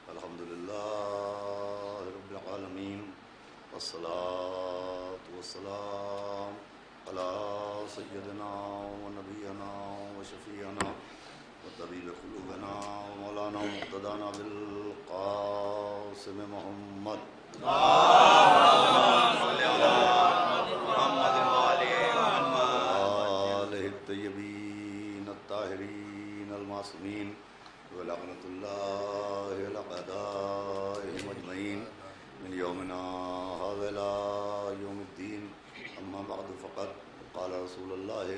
الحمدللہ رب العالمین، والصلاة والسلام علی سیدنا و نبینا و شفیعنا و طبیب قلوبنا و مولانا مقتدانا بالقاسم محمد آلہ الطیبین الطاہرین المعصومین ولعنۃ اللہ علی اعدائہم اجمعین من یومنا ھذا الی یوم الدین۔ اما بعد فقد قال رسول اللہ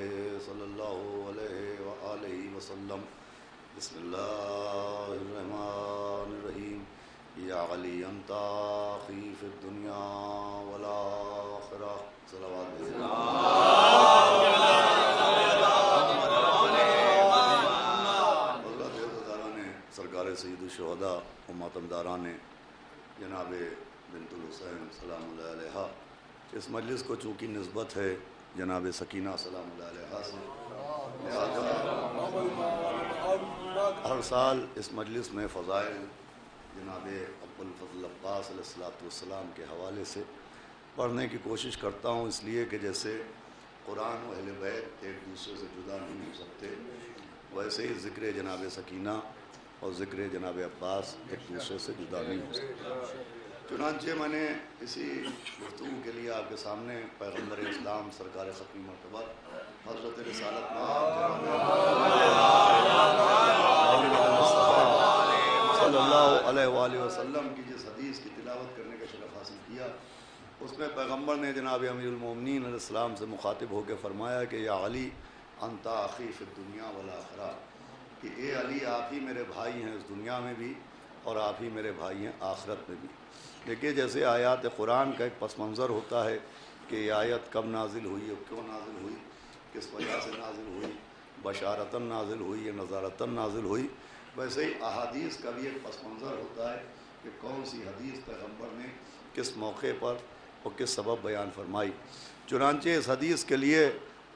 صلی اللہ علیہ وآلہ وسلم بسم اللہ الرحمن الرحیم۔ یا علی انت اخی فی الدنیا والآخرہ۔ صلوات سرکار سید الشہداء و ماتمداران جناب بنت الحسین سلام اللہ علیہا، اس مجلس کو چونکہ نسبت ہے جناب سکینہ سلام اللہ علیہا سے، ہر سال اس مجلس میں فضائل جناب ابو الفضل عباس علیہ السلام کے حوالے سے پڑھنے کی کوشش کرتا ہوں، اس لیے کہ جیسے قرآن و اہل بیت ایک دوسرے سے جدا نہیں ہو سکتے، ویسے ہی ذکر جناب سکینہ اور ذکر جناب عباس ایک دوسرے سے جدا نہیں ہو سکتے۔ چنانچہ میں نے اسی گفتگو کے لیے آپ کے سامنے پیغمبر اسلام سرکار ختمی مرتبہ حضرت رسالت صلی اللہ علیہ وآلہ وسلم کی جس حدیث کی تلاوت کرنے کا شرف حاصل کیا، اس میں پیغمبر نے جناب امیر المومنین علیہ السلام سے مخاطب ہو کے فرمایا کہ یا علی انت اخی فی الدنیا والآخرہ، کہ اے علی آپ ہی میرے بھائی ہیں اس دنیا میں بھی اور آپ ہی میرے بھائی ہیں آخرت میں بھی۔ دیکھیے جیسے آیات قرآن کا ایک پس منظر ہوتا ہے کہ یہ آیت کب نازل ہوئی اور کیوں نازل ہوئی، کس وجہ سے نازل ہوئی، بشارتاً نازل ہوئی یا نظارتاً نازل ہوئی، ویسے ہی احادیث کا بھی ایک پس منظر ہوتا ہے کہ کون سی حدیث پیغمبر نے کس موقع پر اور کس سبب بیان فرمائی۔ چنانچہ اس حدیث کے لیے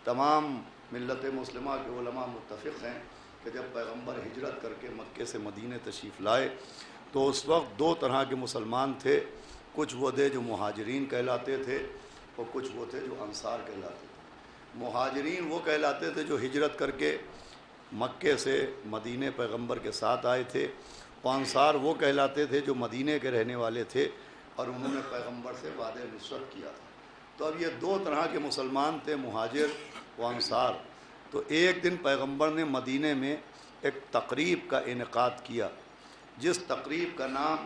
تمام ملت مسلمہ کے علماء متفق ہیں کہ جب پیغمبر ہجرت کر کے مکے سے مدینہ تشریف لائے تو اس وقت دو طرح کے مسلمان تھے، کچھ وہ تھے جو مہاجرین کہلاتے تھے اور کچھ وہ تھے جو انصار کہلاتے تھے۔ مہاجرین وہ کہلاتے تھے جو ہجرت کر کے مکے سے مدینہ پیغمبر کے ساتھ آئے تھے، اور انصار وہ کہلاتے تھے جو مدینہ کے رہنے والے تھے اور انہوں نے پیغمبر سے وعدہ نصرت کیا تھا۔ تو اب یہ دو طرح کے مسلمان تھے، مہاجر و انصار۔ تو ایک دن پیغمبر نے مدینہ میں ایک تقریب کا انعقاد کیا، جس تقریب کا نام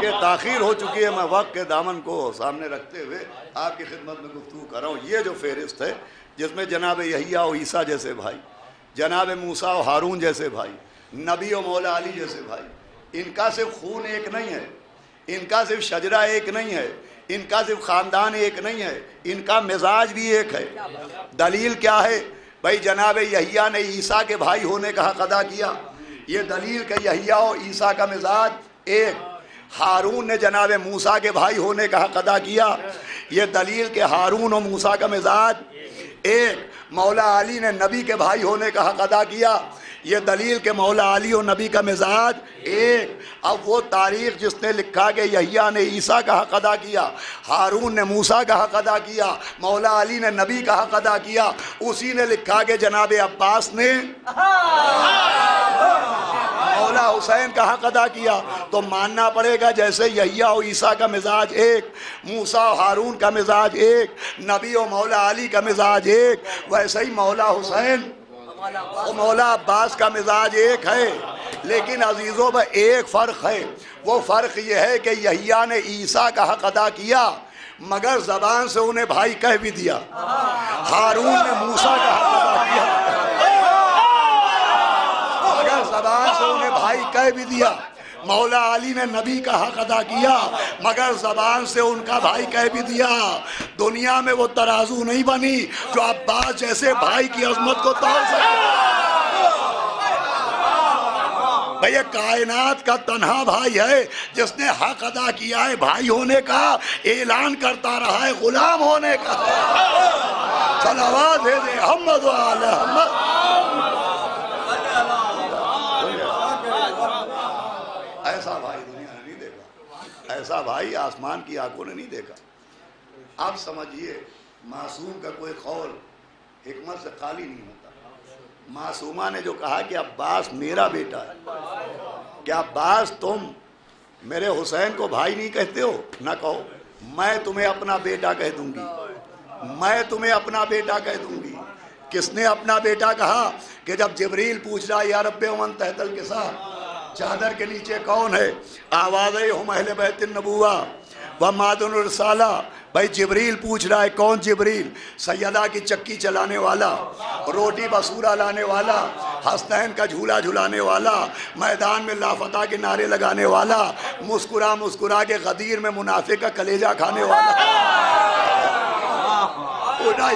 دیکھیے تاخیر ہو چکی ہے، میں وقت کے دامن کو سامنے رکھتے ہوئے آپ کی خدمت میں گفتگو کر رہا ہوں۔ یہ جو فہرست ہے جس میں جناب یحییٰ و عیسیٰ جیسے بھائی، جناب موسیٰ و ہارون جیسے بھائی، نبی و مولا علی جیسے بھائی، ان کا صرف خون ایک نہیں ہے، ان کا صرف شجرہ ایک نہیں ہے، ان کا صرف خاندان ایک نہیں ہے، ان کا مزاج بھی ایک ہے۔ دلیل کیا ہے؟ بھائی جناب یحییٰ نے عیسیٰ کے بھائی ہونے کا حق ادا کیا، یہ دلیل کہ یحییٰ و عیسیٰ کا مزاج ایک۔ ہارون نے جناب موسیٰ کے بھائی ہونے کا حق ادا کیا، یہ دلیل کہ ہارون و موسیٰ کا مزاج ایک۔ مولا علی نے نبی کے بھائی ہونے کا حق ادا کیا، یہ دلیل کہ مولا علی و نبی کا مزاج ایک۔ اب وہ تاریخ جس نے لکھا کہ یحییٰ نے عیسیٰ کا حق ادا کیا، ہارون نے موسیٰ کا حق ادا کیا، مولا علی نے نبی کا حق ادا کیا، اسی نے لکھا کہ جناب عباس نے مولا حسین کا حق ادا کیا۔ تو ماننا پڑے گا جیسے یحییٰ و عیسیٰ کا مزاج ایک، موسیٰ و ہارون کا مزاج ایک، نبی و مولا علی کا مزاج ایک، ویسے ہی مولا حسین و مولا عباس کا مزاج ایک ہے۔ لیکن عزیزوں میں ایک فرق ہے، وہ فرق یہ ہے کہ یحییٰ نے عیسیٰ کا حق ادا کیا مگر زبان سے انہیں بھائی کہہ بھی دیا، ہارون نے موسیٰ کا حق ادا کیا مگر زبان سے انہیں بھائی کہہ بھی دیا، مولا علی نے نبی کا حق ادا کیا مگر زبان سے ان کا بھائی کہہ بھی دیا۔ دنیا میں وہ ترازو نہیں بنی جو عباس جیسے بھائی کی عظمت کو توڑ سکے۔ بھئی یہ کائنات کا تنہا بھائی ہے جس نے حق ادا کیا ہے بھائی ہونے کا، اعلان کرتا رہا ہے غلام ہونے کا۔ صلوات دے محمد و آل محمد۔ ایسا بھائی دنیا نے نہیں دیکھا، ایسا بھائی آسمان کی آنکھوں نے نہیں دیکھا۔ اب سمجھیے معصوم کا کوئی قول حکمت سے خالی نہیں ہوتا۔ معصومہ نے جو کہا کہ عباس میرا بیٹا ہے، کیا عباس تم میرے حسین کو بھائی نہیں کہتے ہو؟ نہ کہو، میں تمہیں اپنا بیٹا کہہ دوں گی، میں تمہیں اپنا بیٹا کہہ دوں گی۔ کس نے اپنا بیٹا کہا؟ کہ جب جبریل پوچھ رہا یا رب ومن تحت الکساء، چادر کے نیچے کون ہے؟ آواز ہے ہم اہل بیت النبوہ و معدن الرسالہ۔ بھائی جبریل پوچھ رہا ہے، کون جبریل؟ سیدہ کی چکی چلانے والا، روٹی بسورہ لانے والا، حسنین کا جھولا جھلانے والا، میدان میں لافتہ کے نعرے لگانے والا، مسکرا مسکرا کے غدیر میں منافق کا کلیجہ کھانے والا۔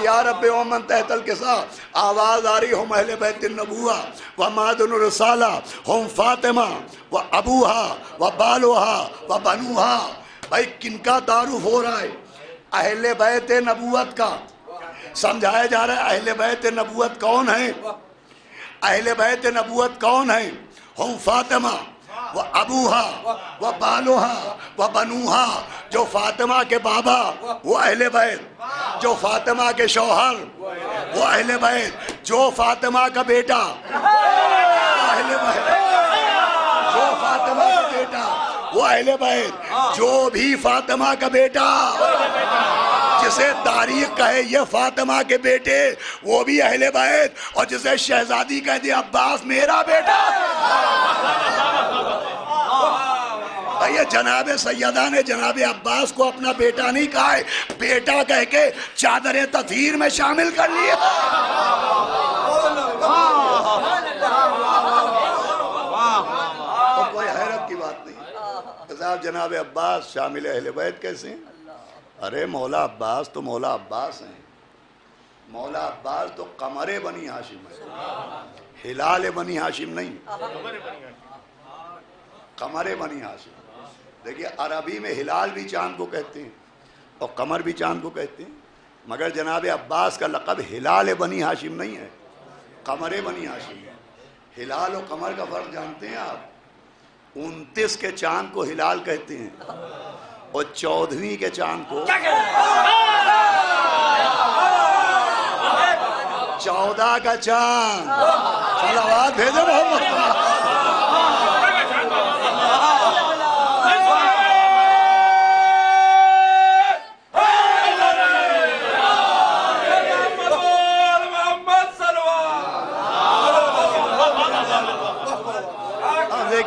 یا رب ومن تحت الکساء، آواز آ رہی ہم اہل بیت النبوہ و معدن الرسالہ، ہم فاطمہ و ابوہا و بالوہا و بنوہا۔ بھائی کن کا تعارف ہو رہا ہے؟ اہل بیت نبوت کا۔ سمجھایا جا رہا ہے اہل بیت نبوت کون ہیں؟ اہل بیت نبوت کون ہیں؟ ہم فاطمہ و ابوہا و بالوہا و بنوہا۔ جو فاطمہ کے بابا وہ اہل بیت، جو فاطمہ کے شوہر وہ اہل بیت، جو فاطمہ کا بیٹا وہ اہل بیت، جو فاطمہ کا بیٹا وہ اہل بیت، جو بھی فاطمہ کا بیٹا جسے تاریخ کہے یہ فاطمہ کے بیٹے وہ بھی اہل بیت، اور جسے شہزادی کہہ دے عباس میرا بیٹا۔ یہ جناب سیدہ نے جناب عباس کو اپنا بیٹا نہیں کہا ہے، بیٹا کہہ کے چادر تطہیر میں شامل کر لیا۔ تو کوئی حیرت کی بات نہیں۔ صاحب جناب عباس شامل اہل بیت کیسے ہیں؟ ارے مولا عباس تو مولا عباس ہیں، مولا عباس تو قمر بنی ہاشم ہے، ہلال بنی ہاشم نہیں، قمر بنی ہاشم۔ دیکھیے عربی میں ہلال بھی چاند کو کہتے ہیں اور قمر بھی چاند کو کہتے ہیں، مگر جناب عباس کا لقب ہلال بنی ہاشم نہیں ہے، قمر بنی ہاشم ہے۔ ہلال و قمر کا فرق جانتے ہیں آپ؟ 29 کے چاند کو ہلال کہتے ہیں اور 14ویں کے چاند کو 14 کا چاند۔ صلوات بھیجو محمد۔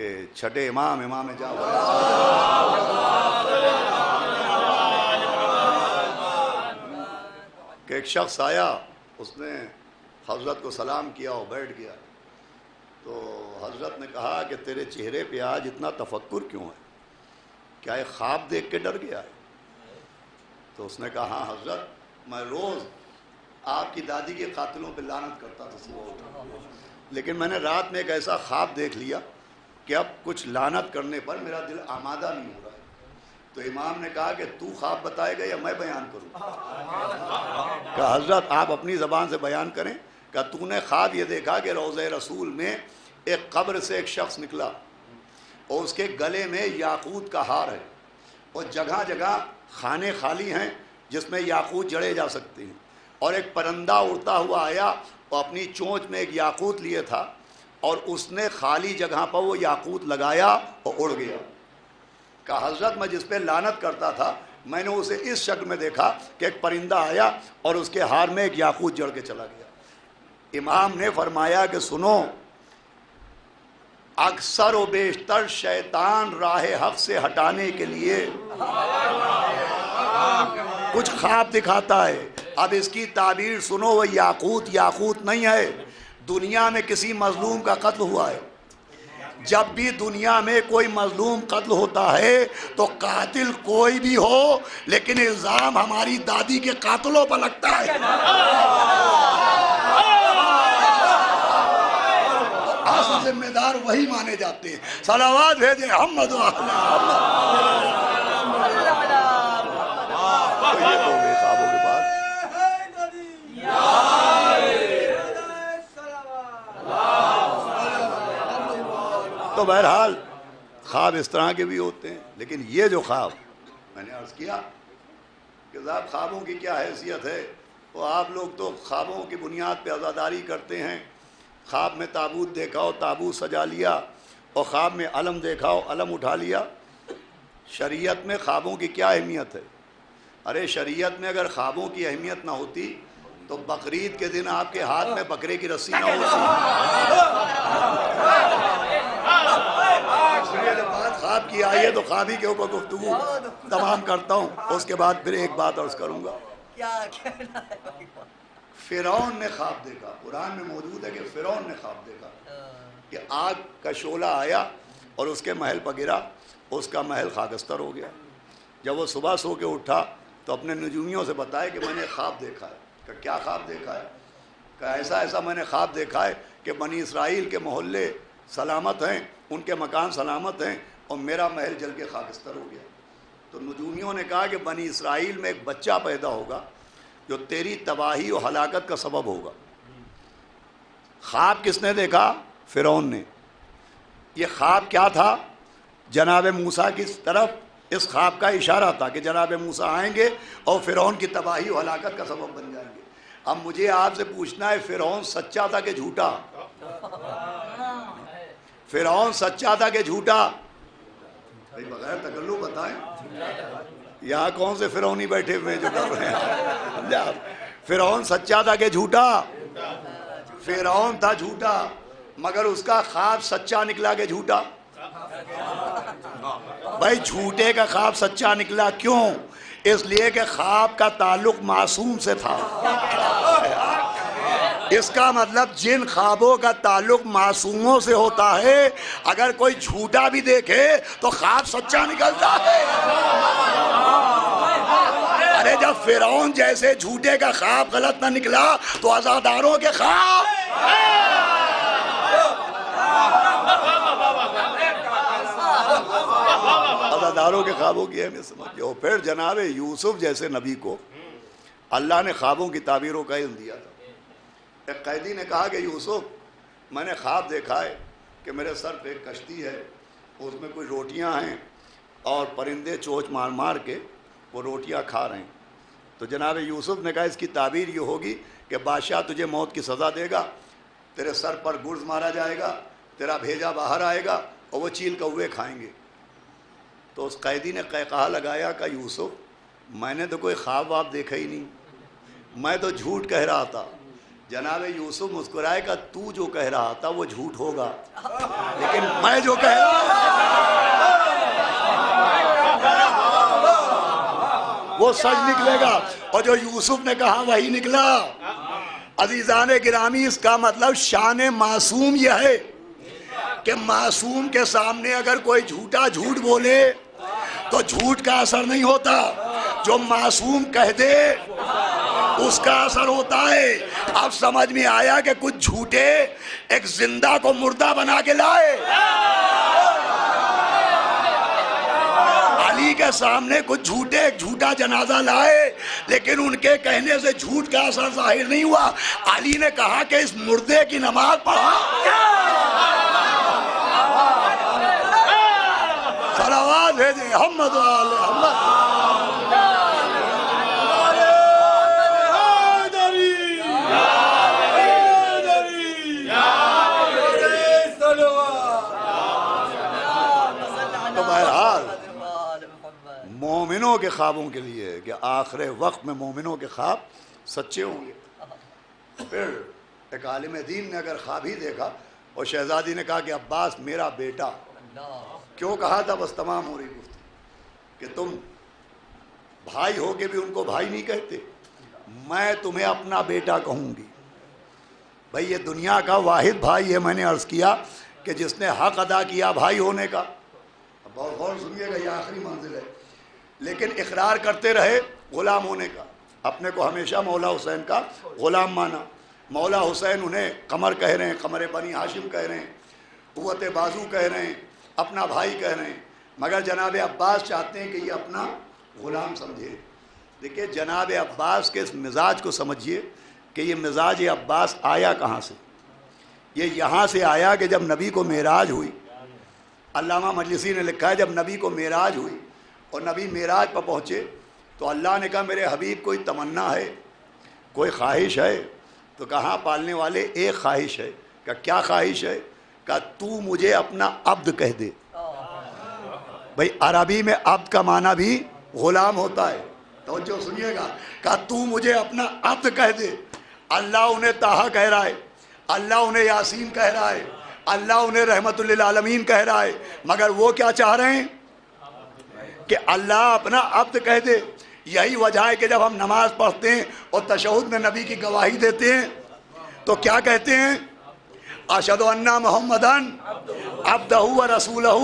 کہ چھٹے امام جعفر کہ ایک شخص آیا، اس نے حضرت کو سلام کیا اور بیٹھ گیا، تو حضرت نے کہا کہ تیرے چہرے پہ آج اتنا تفکر کیوں ہے؟ کیا ایک خواب دیکھ کے ڈر گیا ہے؟ تو اس نے کہا ہاں حضرت، میں روز آپ کی دادی کے قاتلوں پہ لعنت کرتا تھا صبح، لیکن میں نے رات میں ایک ایسا خواب دیکھ لیا کہ اب کچھ لعنت کرنے پر میرا دل آمادہ نہیں ہو رہا ہے۔ تو امام نے کہا کہ تو خواب بتائے گا یا میں بیان کروں؟ کہا حضرت آپ اپنی زبان سے بیان کریں۔ کہ تو نے خواب یہ دیکھا کہ روضہ رسول میں ایک قبر سے ایک شخص نکلا اور اس کے گلے میں یاقوت کا ہار ہے، اور جگہ جگہ خانے خالی ہیں جس میں یاقوت جڑے جا سکتے ہیں، اور ایک پرندہ اڑتا ہوا آیا اور اپنی چونچ میں ایک یاقوت لیے تھا اور اس نے خالی جگہ پر وہ یاقوت لگایا اور اڑ گیا۔ کہ حضرت میں جس پہ لعنت کرتا تھا میں نے اسے اس شکل میں دیکھا کہ ایک پرندہ آیا اور اس کے ہار میں ایک یاقوت جڑ کے چلا گیا۔ امام نے فرمایا کہ سنو، اکثر و بیشتر شیطان راہ حق سے ہٹانے کے لیے کچھ خواب دکھاتا ہے۔ اب اس کی تعبیر سنو، وہ یاقوت نہیں ہے، دنیا میں کسی مظلوم کا قتل ہوا ہے۔ جب بھی دنیا میں کوئی مظلوم قتل ہوتا ہے تو قاتل کوئی بھی ہو، لیکن الزام ہماری دادی کے قاتلوں پر لگتا ہے۔ اصل ذمہ دار وہی مانے جاتے ہیں۔ صلوات بھیجیں محمد و آل محمد۔ تو یہ تو ہوئے خوابوں کے بعد۔ تو بہرحال خواب اس طرح کے بھی ہوتے ہیں، لیکن یہ جو خواب میں نے عرض کیا کہ صاحب خوابوں کی کیا حیثیت ہے، وہ آپ لوگ تو خوابوں کی بنیاد پہ عزاداری کرتے ہیں۔ خواب میں تابوت دیکھا ہو تابوت سجا لیا، اور خواب میں علم دیکھا ہو علم اٹھا لیا۔ شریعت میں خوابوں کی کیا اہمیت ہے؟ ارے شریعت میں اگر خوابوں کی اہمیت نہ ہوتی تو بقرعید کے دن آپ کے ہاتھ میں بکرے کی رسی نہ ہوتی۔ بات خواب کی آئی ہے تو خوابی کے اوپر گفتگو تمام کرتا ہوں، اس کے بعد پھر ایک بات عرض کروں گا۔ فرعون نے خواب دیکھا، قرآن میں موجود ہے کہ فرعون نے خواب دیکھا کہ آگ کا شعلہ آیا اور اس کے محل پر گرا، اس کا محل خاکستر ہو گیا۔ جب وہ صبح سو کے اٹھا تو اپنے نجومیوں سے بتایا کہ میں نے خواب دیکھا ہے۔ کہ کیا خواب دیکھا ہے؟ کہ ایسا میں نے خواب دیکھا ہے کہ بنی اسرائیل کے محلے سلامت ہیں، ان کے مکان سلامت ہیں، اور میرا محل جل کے خاکستر ہو گیا۔ تو نجومیوں نے کہا کہ بنی اسرائیل میں ایک بچہ پیدا ہوگا جو تیری تباہی و ہلاکت کا سبب ہوگا۔ خواب کس نے دیکھا؟ فرعون نے۔ یہ خواب کیا تھا؟ جناب موسیٰ کی طرف اس خواب کا اشارہ تھا کہ جناب موسیٰ آئیں گے اور فرعون کی تباہی و ہلاکت کا سبب بن جائیں گے۔ اب مجھے آپ سے پوچھنا ہے، فرعون سچا تھا کہ جھوٹا؟ فرعون سچا تھا کہ جھوٹا؟ بغیر تکلف بتائیں، یہاں کون سے فرعونی بیٹھے ہوئے جو کر رہے ہیں؟ فرعون سچا تھا کہ جھوٹا؟ فرعون تھا جھوٹا، مگر اس کا خواب سچا نکلا کہ جھوٹا؟ بھائی جھوٹے کا خواب سچا نکلا کیوں؟ اس لیے کہ خواب کا تعلق معصوم سے تھا۔ اس کا مطلب جن خوابوں کا تعلق معصوموں سے ہوتا ہے، اگر کوئی جھوٹا بھی دیکھے تو خواب سچا نکلتا ہے۔ ارے جب فرعون جیسے جھوٹے کا خواب غلط نہ نکلا تو عزاداروں کے خواب عزاداروں کے خوابوں کی اہمیت سمجھے ہو۔ پھر جناب یوسف جیسے نبی کو اللہ نے خوابوں کی تعبیروں کا علم دیا تھا۔ ایک قیدی نے کہا کہ یوسف میں نے خواب دیکھا ہے کہ میرے سر پہ ایک کشتی ہے، اس میں کچھ روٹیاں ہیں اور پرندے چونچ مار مار کے وہ روٹیاں کھا رہے ہیں۔ تو جناب یوسف نے کہا اس کی تعبیر یہ ہوگی کہ بادشاہ تجھے موت کی سزا دے گا، تیرے سر پر گرز مارا جائے گا، تیرا بھیجا باہر آئے گا اور وہ چیل کوے کھائیں گے۔ تو اس قیدی نے کہا لگایا کہ یوسف میں نے تو کوئی خواب واب دیکھا ہی نہیں، میں تو جھوٹ کہہ رہا تھا۔ جناب یوسف مسکرائے کہ تو جو کہہ رہا تھا وہ جھوٹ ہوگا، لیکن میں جو کہہ رہا وہ سچ نکلے گا، اور جو یوسف نے کہا وہی نکلا۔ عزیزان گرامی، اس کا مطلب شان معصوم یہ ہے کہ معصوم کے سامنے اگر کوئی جھوٹا جھوٹ بولے تو جھوٹ کا اثر نہیں ہوتا، جو معصوم کہہ دے اس کا اثر ہوتا ہے۔ اب سمجھ میں آیا کہ کچھ جھوٹے ایک زندہ کو مردہ بنا کے لائے۔ علی کے سامنے کچھ جھوٹے ایک جھوٹا جنازہ لائے، لیکن ان کے کہنے سے جھوٹ کا اثر ظاہر نہیں ہوا۔ علی نے کہا کہ اس مردے کی نماز پڑھا۔ صلوات بھیجیں محمد و آل محمد۔ تو بہرحال مومنوں کے خوابوں کے لیے کہ آخر وقت میں مومنوں کے خواب سچے ہوں گے۔ پھر ایک عالم دین نے اگر خواب ہی دیکھا اور شہزادی نے کہا کہ عباس میرا بیٹا، کیوں کہا تھا؟ بس تمام ہو رہی گفتگو کہ تم بھائی ہو کے بھی ان کو بھائی نہیں کہتے، میں تمہیں اپنا بیٹا کہوں گی۔ بھئی یہ دنیا کا واحد بھائی ہے، میں نے عرض کیا کہ جس نے حق ادا کیا بھائی ہونے کا۔ بہت غور سنیے گا، یہ آخری منزل ہے، لیکن اقرار کرتے رہے غلام ہونے کا، اپنے کو ہمیشہ مولا حسین کا غلام مانا۔ مولا حسین انہیں قمر کہہ رہے ہیں، قمر بنی ہاشم کہہ رہے ہیں، قوت بازو کہہ رہے ہیں، اپنا بھائی کہہ رہے ہیں، مگر جناب عباس چاہتے ہیں کہ یہ اپنا غلام سمجھے۔ دیکھیں جناب عباس کے اس مزاج کو سمجھیے کہ یہ مزاج عباس آیا کہاں سے؟ یہ یہاں سے آیا کہ جب نبی کو معراج ہوئی، علامہ مجلسی نے لکھا ہے جب نبی کو معراج ہوئی اور نبی معراج پر پہنچے تو اللہ نے کہا میرے حبیب کوئی تمنا ہے، کوئی خواہش ہے؟ تو کہاں پالنے والے ایک خواہش ہے۔ کہ کیا خواہش ہے؟ کہ تو مجھے اپنا عبد کہہ دے۔ بھئی عربی میں عبد کا معنی بھی غلام ہوتا ہے، توجہ سنیے گا، کہ تو مجھے اپنا عبد کہہ دے۔ اللہ انہیں طٰہٰ کہہ رہا ہے، اللہ انہیں یاسین کہہ رہا ہے، اللہ انہیں رحمت للعالمین کہہ رہا ہے، مگر وہ کیا چاہ رہے ہیں؟ کہ اللہ اپنا عبد کہہ دے۔ یہی وجہ ہے کہ جب ہم نماز پڑھتے ہیں اور تشہد میں نبی کی گواہی دیتے ہیں تو کیا کہتے ہیں؟ اشہد ان محمدً عبدہ و رسولہ۔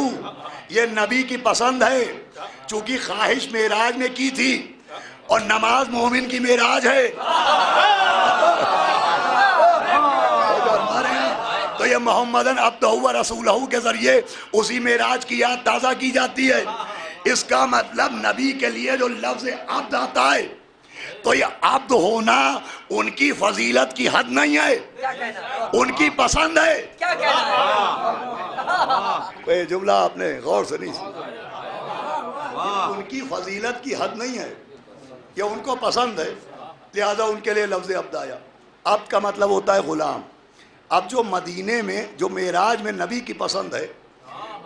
یہ نبی کی پسند ہے، چونکہ خواہش معراج میں کی تھی اور نماز مومن کی معراج ہے۔ تو یہ محمدً عبدہ و رسولہ کے ذریعے اسی معراج کی یاد تازہ کی جاتی ہے۔ اس کا مطلب نبی کے لیے جو لفظ عبد آتا ہے تو یہ عبد ہونا ان کی فضیلت کی حد نہیں ہے، ان کی پسند ہے۔ یہ جملہ آپ نے غور سے نہیں سنا، ان کی فضیلت کی حد نہیں ہے، یہ ان کو پسند ہے، لہذا ان کے لیے لفظ عبد آیا۔ عبد کا مطلب ہوتا ہے غلام۔ اب جو مدینے میں جو معراج میں نبی کی پسند ہے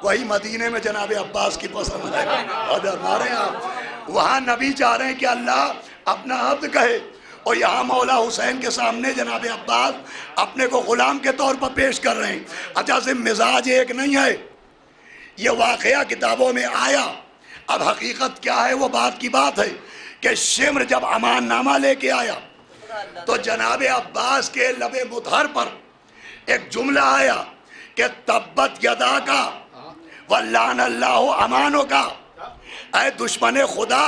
وہی مدینے میں جناب عباس کی پسند ہے۔ اور ہمارے آپ وہاں نبی چاہ رہے ہیں کہ اللہ اپنا عبد کہے، اور یہاں مولا حسین کے سامنے جناب عباس اپنے کو غلام کے طور پر پیش کر رہے ہیں۔ اچھا سے مزاج ایک نہیں ہے، یہ واقعہ کتابوں میں آیا، اب حقیقت کیا ہے وہ بات کی بات ہے کہ شمر جب امان نامہ لے کے آیا تو جناب عباس کے لب مطہر پر ایک جملہ آیا کہ تبت یدا کا واللعن اللہ امانوں کا، اے دشمن خدا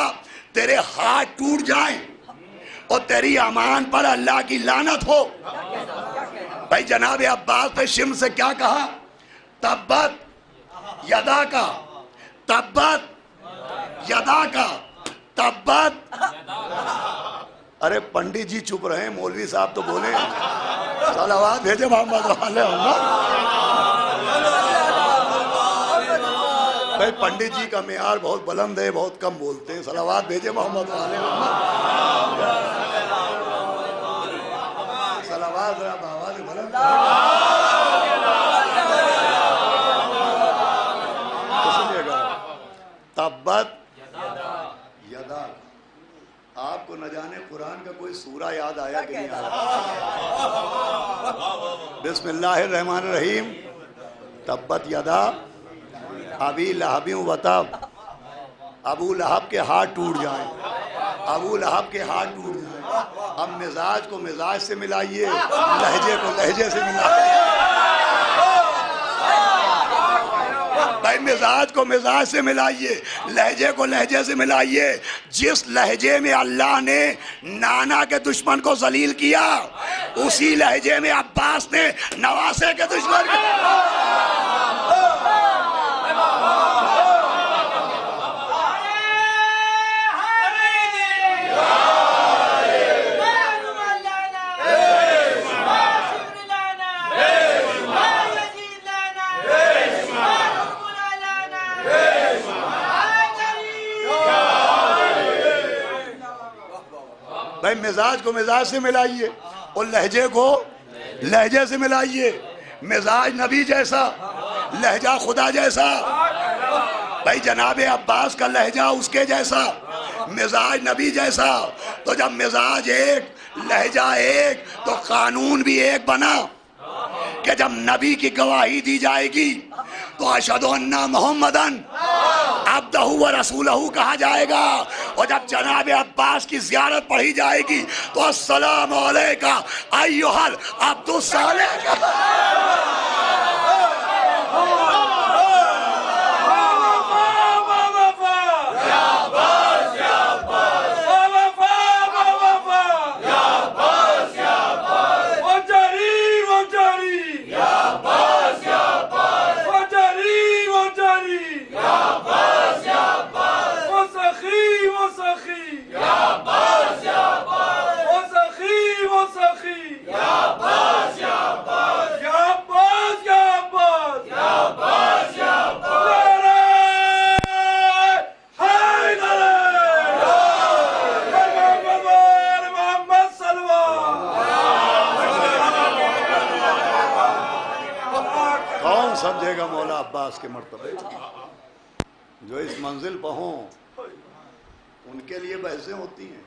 تیرے ہاتھ ٹوٹ جائیں اور تیری امان پر اللہ کی لعنت ہو۔ بھائی جناب عباس نے شمر سے کیا کہا؟ تبت یدا کا، تبت یدا کا، تبت۔ ارے پنڈت جی چپ رہے ہیں، مولوی صاحب تو بولے۔ صلوات بھیجے محمد والے بھائی، پنڈت جی کا معیار بہت بلند ہے، بہت کم بولتے ہیں۔ صلوات بھیجے محمد والے صلوات ذرا بآواز بلند سنیے گا۔ تبت یدا، آپ کو نہ جانے قرآن کا کوئی سورہ یاد آیا کہ نہیں آیا؟ بسم اللہ الرحمن الرحیم. تبت یدا ابی لہب و تب. ابو لہب کے ہاتھ ٹوٹ جائیں. ابو لہب کے ہاتھ ٹوٹ جائیں. اب مزاج کو مزاج سے ملائیے, لہجے کو لہجے سے ملائیے. بھائی مزاج کو مزاج سے ملائیے, لہجے کو لہجے سے ملائیے. جس لہجے میں اللہ نے نانا کے دشمن کو ذلیل کیا, اسی لہجے میں عباس نے نواسے کے دشمن کو. بھائی مزاج کو مزاج سے ملائیے اور لہجے کو لہجے سے ملائیے. مزاج نبی جیسا, لہجہ خدا جیسا. بھائی جناب عباس کا لہجہ اس کے جیسا, مزاج نبی جیسا. تو جب مزاج ایک, لہجہ ایک, تو قانون بھی ایک بنا کہ جب نبی کی گواہی دی جائے گی تو اشہد ان محمدن عبدہ و رسولہ کہا جائے گا, اور جب جناب عباس کی زیارت پڑھی جائے گی تو السلام علیکہ ایھا العبد الصالح. سمجھے گا مولا عباس کے مرتبے جو اس منزل پہ ہوں, ان کے لیے بحثیں ہوتی ہیں.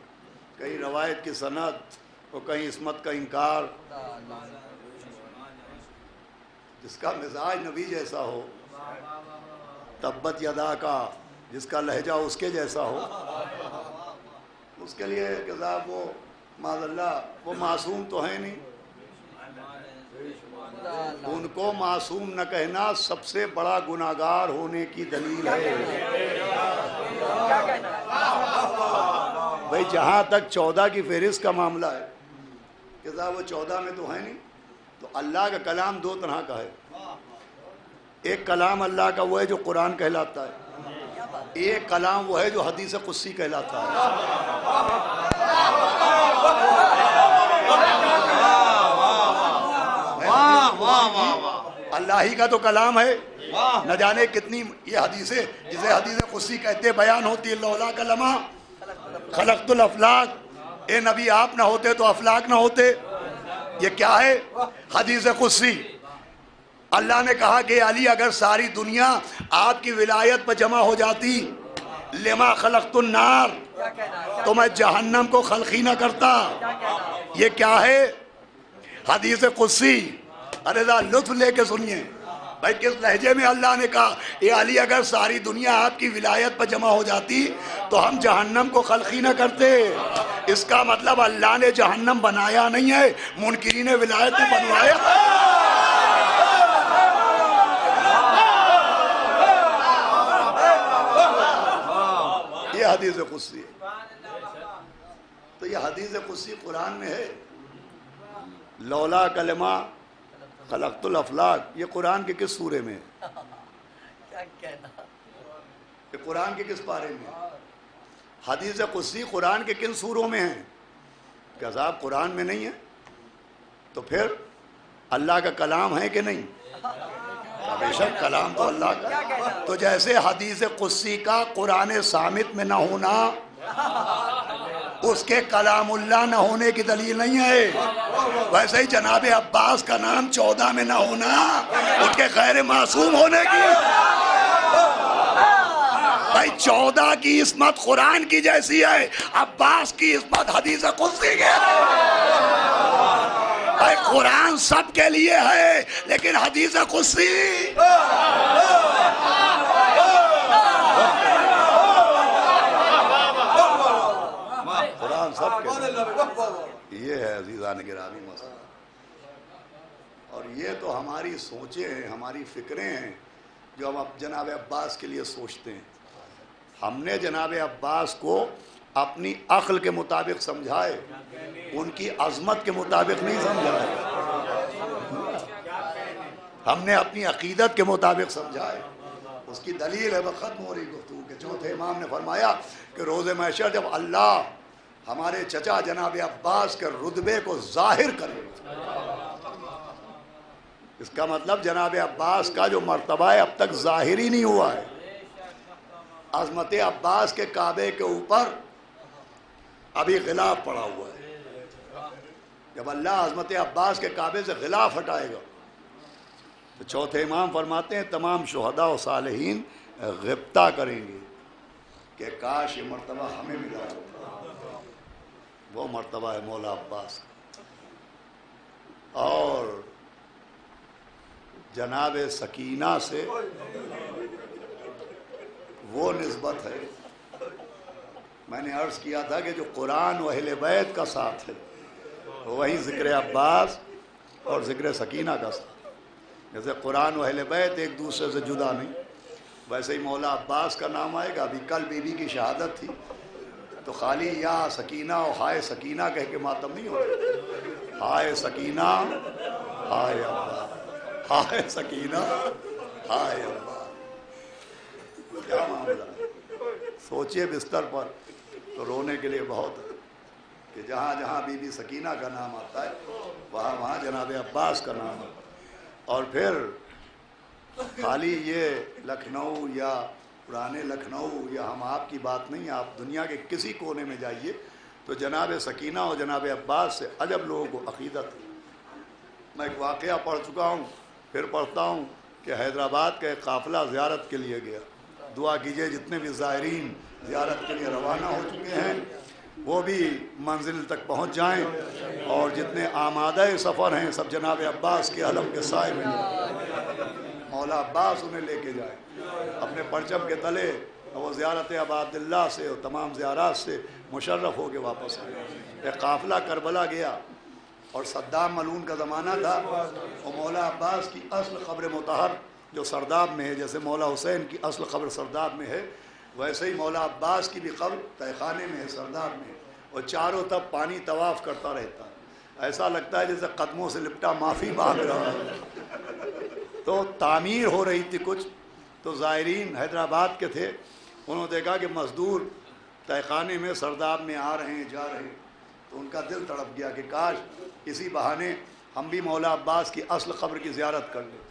کہیں روایت کی سند اور کہیں عصمت کا انکار. جس کا مزاج نبی جیسا ہو, تبت یدا کا جس کا لہجہ اس کے جیسا ہو, اس کے لیے کہ صاحب وہ معاذ اللہ وہ معصوم تو ہے نہیں. ان کو معصوم نہ کہنا سب سے بڑا گناہگار ہونے کی دلیل ہے. بھئی جہاں تک 14 کی فہرست کا معاملہ ہے کہ صاحب وہ 14 میں تو ہے نہیں, تو اللہ کا کلام دو طرح کا ہے. ایک کلام اللہ کا وہ ہے جو قرآن کہلاتا ہے, ایک کلام وہ ہے جو حدیث قدسی کہلاتا ہے. اللہ ہی کا تو کلام ہے, نہ جانے کتنی یہ حدیثیں جسے حدیث قدسی کہتے بیان ہوتی ہے. لولا کلمہ خلقت الافلاق, اے نبی آپ نہ ہوتے تو افلاق نہ ہوتے. یہ کیا ہے؟ حدیث قدسی. اللہ نے کہا کہ علی اگر ساری دنیا آپ کی ولایت پر جمع ہو جاتی, لما خلقت النار, تو میں جہنم کو خلق ہی نہ کرتا. یہ کیا ہے؟ حدیث قدسی. ارے ذرا لطف لے کے سنیے بھائی کس لہجے میں اللہ نے کہا اے علی اگر ساری دنیا آپ کی ولایت پر جمع ہو جاتی تو ہم جہنم کو خلق ہی نہ کرتے. اس کا مطلب اللہ نے جہنم بنایا نہیں ہے, منکرین ولایت نے بنوایا. یہ حدیث قدسی ہے. تو یہ حدیث قدسی قرآن میں ہے. لولا کلمہ خلقت الافلاق, یہ قرآن کے کس سورے میں ہے؟ یہ قرآن کے کس پارے میں ہے؟ حدیث قدسی قرآن کے کن سوروں میں ہیں؟ کیا صاحب قرآن میں نہیں ہے؟ تو پھر اللہ کا کلام ہے کہ نہیں؟ بے شک کلام تو اللہ کا. تو جیسے حدیث قدسی کا قرآن صامت میں نہ ہونا اس کے کلام اللہ نہ ہونے کی دلیل نہیں ہے, ویسے ہی جناب عباس کا نام 14 میں نہ ہونا ان کے غیر معصوم ہونے کی. بھائی 14 کی عصمت قرآن کی جیسی ہے, عباس کی عصمت حدیث قدسی کی ہے. بھائی قرآن سب کے لیے ہے لیکن حدیث قدسی قرآن سب کے لیے، یہ ہے عزیزان گرامی مسئلہ۔ اور یہ تو ہماری سوچیں ہیں، ہماری فکریں ہیں جو ہم جناب عباس کے لیے سوچتے ہیں۔ ہم نے جناب عباس کو اپنی عقل کے مطابق سمجھائے، ان کی عظمت کے مطابق نہیں سمجھائے، ہم نے اپنی عقیدت کے مطابق سمجھائے۔ اس کی دلیل ہے وہ ختم ہو رہی گفتگو کہ چوتھے امام نے فرمایا کہ روز محشر جب اللہ ہمارے چچا جناب عباس کے رتبے کو ظاہر کرے، اس کا مطلب جناب عباس کا جو مرتبہ ہے اب تک ظاہر ہی نہیں ہوا ہے۔ عظمت عباس کے کعبے کے اوپر ابھی غلاف پڑا ہوا ہے۔ جب اللہ عظمت عباس کے کعبے سے غلاف ہٹائے گا تو چوتھے امام فرماتے ہیں تمام شہداء و صالحین غبطہ کریں گے کہ کاش یہ مرتبہ ہمیں ملا ہوتا۔ وہ مرتبہ ہے مولا عباس کا۔ اور جناب سکینہ سے وہ نسبت ہے، میں نے عرض کیا تھا کہ جو قرآن و اہل بیت کا ساتھ ہے وہی ذکر عباس اور ذکر سکینہ کا ساتھ۔ جیسے قرآن و اہل بیت ایک دوسرے سے جدا نہیں، ویسے ہی مولا عباس کا نام آئے گا۔ ابھی کل بی بی کی شہادت تھی تو خالی یا سکینہ اور ہائے سکینہ کہہ کے ماتم نہیں ہو رہا، ہائے سکینہ ہائے عباس، ہائے سکینہ ہائے عباس۔ کیا معاملہ ہے، سوچئے بستر پر تو رونے کے لیے بہت ہے کہ جہاں جہاں بی بی سکینہ کا نام آتا ہے وہاں وہاں جناب عباس کا نام آتا ہے۔ اور پھر خالی یہ لکھنؤ یا پرانے لکھنؤ یا ہم آپ کی بات نہیں، آپ دنیا کے کسی کونے میں جائیے تو جناب سکینہ اور جناب عباس سے عجب لوگوں کو عقیدت ہے۔ میں ایک واقعہ پڑھ چکا ہوں، پھر پڑھتا ہوں کہ حیدرآباد کا ایک قافلہ زیارت کے لیے گیا۔ دعا کیجئے جتنے بھی زائرین زیارت کے لیے روانہ ہو چکے ہیں وہ بھی منزل تک پہنچ جائیں، اور جتنے آمادہ سفر ہیں سب جناب عباس کے علم کے سائے میں مولا عباس انہیں لے کے جائیں اپنے پرچم کے تلے، اور وہ زیارت ابا عبداللہ سے اور تمام زیارات سے مشرف ہو کے واپس آئے۔ ایک قافلہ کربلا گیا اور صدام ملعون کا زمانہ تھا، اور مولا عباس کی اصل قبر مطہر جو سرداب میں ہے، جیسے مولا حسین کی اصل قبر سرداب میں ہے ویسے ہی مولا عباس کی بھی قبر تہہ خانے میں ہے، سرداب میں ہے، اور چاروں طرف پانی طواف کرتا رہتا ہے، ایسا لگتا ہے جیسے قدموں سے لپٹا معافی مانگ رہا ہے۔ تو تعمیر ہو رہی تھی کچھ، تو زائرین حیدرآباد کے تھے، انہوں نے دیکھا کہ مزدور تہہ خانے میں سرداب میں آ رہے ہیں جا رہے ہیں، تو ان کا دل تڑپ گیا کہ کاش اسی بہانے ہم بھی مولا عباس کی اصل قبر کی زیارت کر لیں۔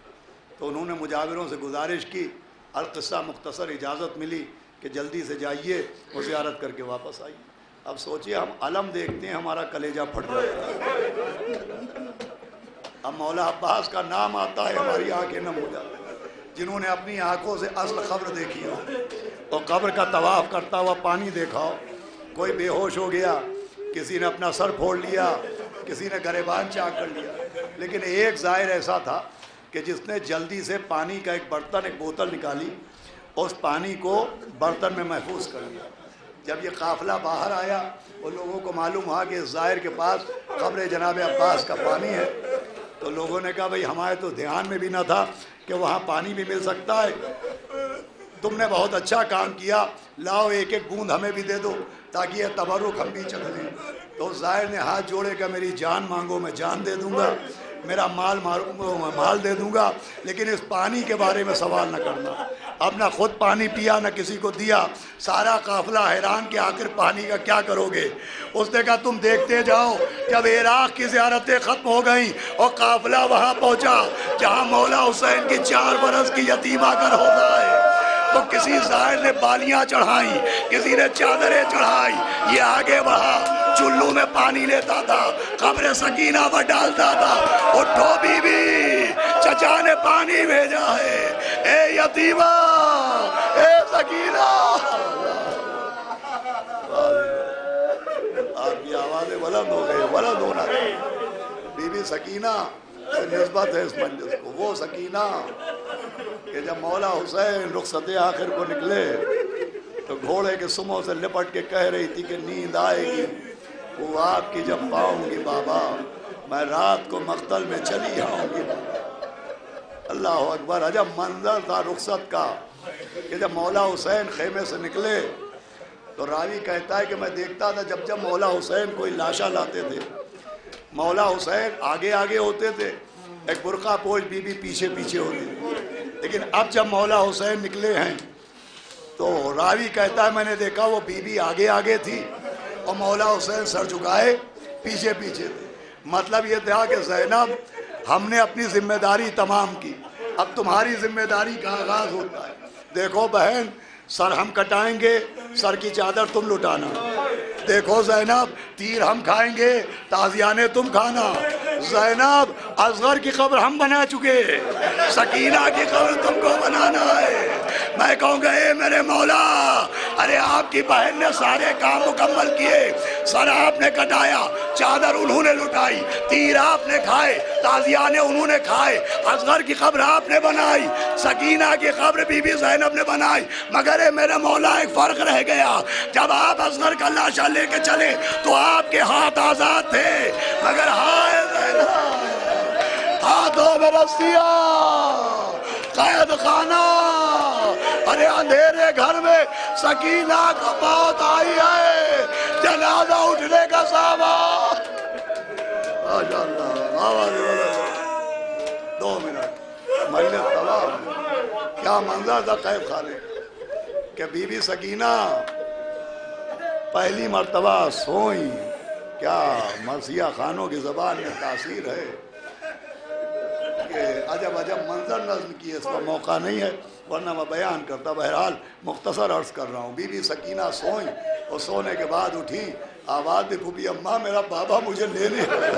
تو انہوں نے مجاوروں سے گزارش کی، القصہ مختصر اجازت ملی کہ جلدی سے جائیے اور زیارت کر کے واپس آئیے۔ اب سوچئے ہم علم دیکھتے ہیں ہمارا کلیجہ پھٹ جاتا ہے، اب مولا عباس کا نام آتا ہے ہماری آنکھیں نم ہو جاتی ہیں۔ جنہوں نے اپنی آنکھوں سے اصل قبر دیکھی ہو اور قبر کا طواف کرتا ہوا پانی دیکھا ہو، کوئی بے ہوش ہو گیا، کسی نے اپنا سر پھوڑ لیا، کسی نے گریبان چاک کر لیا، لیکن ایک زائر ایسا تھا کہ جس نے جلدی سے پانی کا ایک برتن، ایک بوتل نکالی، اس پانی کو برتن میں محفوظ کر لیا۔ جب یہ قافلہ باہر آیا اور لوگوں کو معلوم ہوا کہ زائر کے پاس قبر جناب عباس کا پانی ہے، تو لوگوں نے کہا بھئی ہمارے تو دھیان میں بھی نہ تھا کہ وہاں پانی بھی مل سکتا ہے، تم نے بہت اچھا کام کیا، لاؤ ایک ایک بوند ہمیں بھی دے دو تاکہ یہ تبرک ہم بھی چکھ لیں۔ تو زائر نے ہاتھ جوڑے کہ میری جان مانگو میں جان دے دوں گا، میرا مال مانگو میں مال دے دوں گا، لیکن اس پانی کے بارے میں سوال نہ کرنا۔ اب نہ خود پانی پیا نہ کسی کو دیا، سارا قافلہ حیران کہ آخر پانی کا کیا کرو گے۔ اس نے کہا تم دیکھتے جاؤ۔ جب عراق کی زیارتیں ختم ہو گئیں اور قافلہ وہاں پہنچا جہاں مولا حسین کی 4 برس کی یتیمہ کا روضہ ہے، تو کسی زائر نے بالیاں چڑھائیں، کسی نے چادریں چڑھائیں، یہ آگے بڑھا، چلو میں پانی لیتا تھا، قبر سکینہ پر ڈالتا تھا، اٹھو بی بی چچا نے پانی بھیجا ہے، اے یتیمہ اے سکینہ۔ آپ کی آوازیں بلند ہو گئی، بلند ہونا۔ بی بی سکینہ سے نسبت ہے اس مجلس کو، وہ سکینہ کہ جب مولا حسین رخصت آخر کو نکلے تو گھوڑے کے سموں سے لپٹ کے کہہ رہی تھی کہ نیند آئے گی وہ آپ کی جب پاؤں گی بابا، میں رات کو مقتل میں چلی آؤں گی بابا۔ اللہ اکبر، عجب منظر تھا رخصت کا کہ جب مولا حسین خیمے سے نکلے تو راوی کہتا ہے کہ میں دیکھتا تھا جب جب مولا حسین کوئی لاشا لاتے تھے، مولا حسین آگے آگے ہوتے تھے، ایک برقع پوش بی بی پیچھے پیچھے ہوتی تھی، لیکن اب جب مولا حسین نکلے ہیں تو راوی کہتا ہے میں نے دیکھا وہ بی بی آگے آگے تھی اور مولا حسین سر جھکائے پیچھے پیچھے تھے۔ مطلب یہ تھا کہ زینب ہم نے اپنی ذمہ داری تمام کی، اب تمہاری ذمہ داری کا آغاز ہوتا ہے۔ دیکھو بہن، سر ہم کٹائیں گے، سر کی چادر تم لٹانا۔ دیکھو زینب، تیر ہم کھائیں گے، تازیانے تم کھانا۔ زینب، اصغر کی قبر ہم بنا چکے، سکینہ کی قبر تم کو بنانا ہے۔ میں کہوں گا اے میرے مولا، ارے آپ کی بہن نے سارے کام مکمل کیے، سر آپ نے کٹایا، چادر انہوں نے لٹائی، تیر آپ نے کھائے، تازیانے انہوں نے کھائے، اصغر کی قبر آپ نے بنائی، سکینہ کی قبر بی بی زینب نے بنائی، مگر اے میرے مولا ایک فرق رہ گیا، جب آپ اصغر کا لاشا لے کے چلے تو آپ کے ہاتھ آزاد تھے، مگر ہائے زینب، ہاتھوں میں رسیاں، قید خانہ، ارے اندھیرے گھر میں سکینہ کو موت آئی ہے، جنازہ اٹھنے کا سامان۔ ماشاءاللہ، آواز بلند، 2 منٹ مجلس تمام۔ کیا منظر تھا قید خانے کہ بی بی سکینہ پہلی مرتبہ سوئیں۔ کیا مرثیہ خانوں کی زبان میں تاثیر ہے کہ عجب عجب منظر نظم کیے، اس کا موقع نہیں ہے ورنہ میں بیان کرتا، بہرحال مختصر عرض کر رہا ہوں۔ بی بی سکینہ سوئیں اور سونے کے بعد اٹھی، آواز دی پھوپھی اماں میرا بابا مجھے لینے آیا۔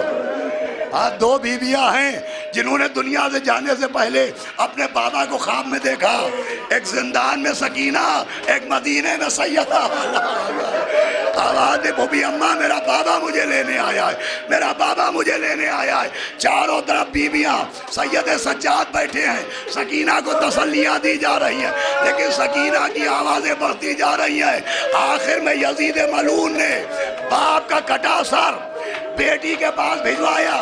ہاں، 2 بیویاں ہیں جنہوں نے دنیا سے جانے سے پہلے اپنے بابا کو خواب میں دیکھا، ایک زندان میں سکینہ، ایک مدینے میں سیدہ۔ آواز دی پھوپھی اماں میرا بابا مجھے لینے آیا ہے، میرا بابا مجھے لینے آیا ہے۔ چاروں طرف بیویاں، سید سجاد بیٹھے ہیں، سکینہ کو تسلیاں دی جا رہی ہیں، لیکن سکینہ کی آوازیں بڑھتی جا رہی ہیں۔ آخر میں یزید ملعون نے باپ کا کٹا سر بیٹی کے پاس بھجوایا،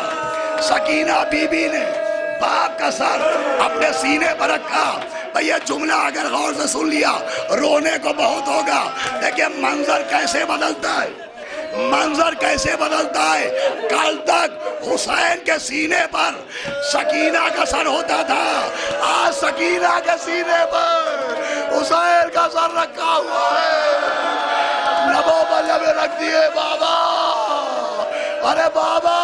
سکینہ بی بی نے باپ کا سر اپنے سینے پر رکھا۔ یہ جملہ اگر غور سے سن لیا رونے کو بہت ہوگا، لیکن منظر کیسے بدلتا ہے، منظر کیسے بدلتا ہے۔ کل تک حسین کے سینے پر سکینہ کا سر ہوتا تھا، آج سکینہ کے سینے پر حسین کا سر رکھا ہوا ہے۔ لبوں پر لبیں رکھ دیے بابا، ارے بابا،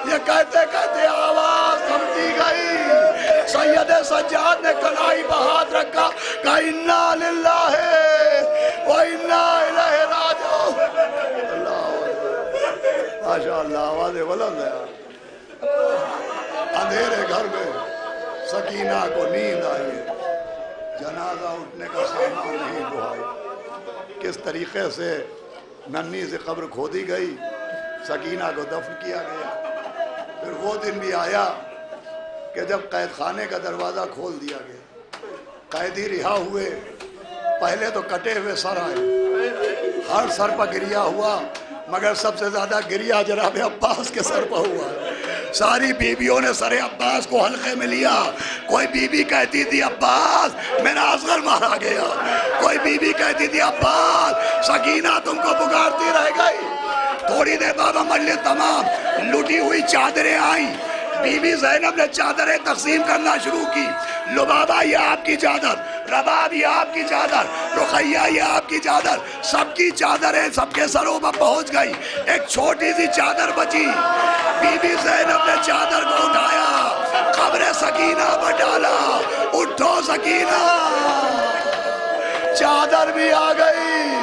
یہ کہتے کہتے آواز تھمتی گئی۔ سید سجاد نے کلائی پہ ہاتھ رکھا، کہا انا للہ و انا الیہ راجعون۔ ماشاءاللہ، آواز بلند ہے۔ اندھیرے گھر میں سکینہ کو نیند آئی، جنازہ اٹھنے کا سامان نہیں ڈھوائی۔ کس طریقے سے ننھی سے قبر کھودی گئی، سکینہ کو دفن کیا گیا۔ پھر وہ دن بھی آیا کہ جب قید خانے کا دروازہ کھول دیا گیا، قیدی رہا ہوئے، پہلے تو کٹے ہوئے سر آئے، ہر سر پر گریا ہوا، مگر سب سے زیادہ گریا جناب عباس کے سر پر ہوا۔ ساری بیویوں نے سر عباس کو حلقے میں لیا۔ کوئی بی بی کہتی تھی عباس میرا اصغر مارا گیا، کوئی بی بی کہتی تھی عباس سکینہ تم کو پکارتی رہ گئی۔ تھوڑی دیر بابا مجلس تمام، لٹی ہوئی چادریں آئیں، بی بی زینب نے چادریں تقسیم کرنا شروع کی۔ لبابہ یہ آپ کی چادر، رباب یہ آپ کی چادر، رقیہ یہ آپ کی چادر، سب کی چادریں سب کے سروں پر پہنچ گئی۔ ایک چھوٹی سی چادر بچی، بی بی زینب نے چادر کو اٹھایا، قبر سکینہ پر ڈالا۔ اٹھو سکینہ، چادر بھی آ گئی،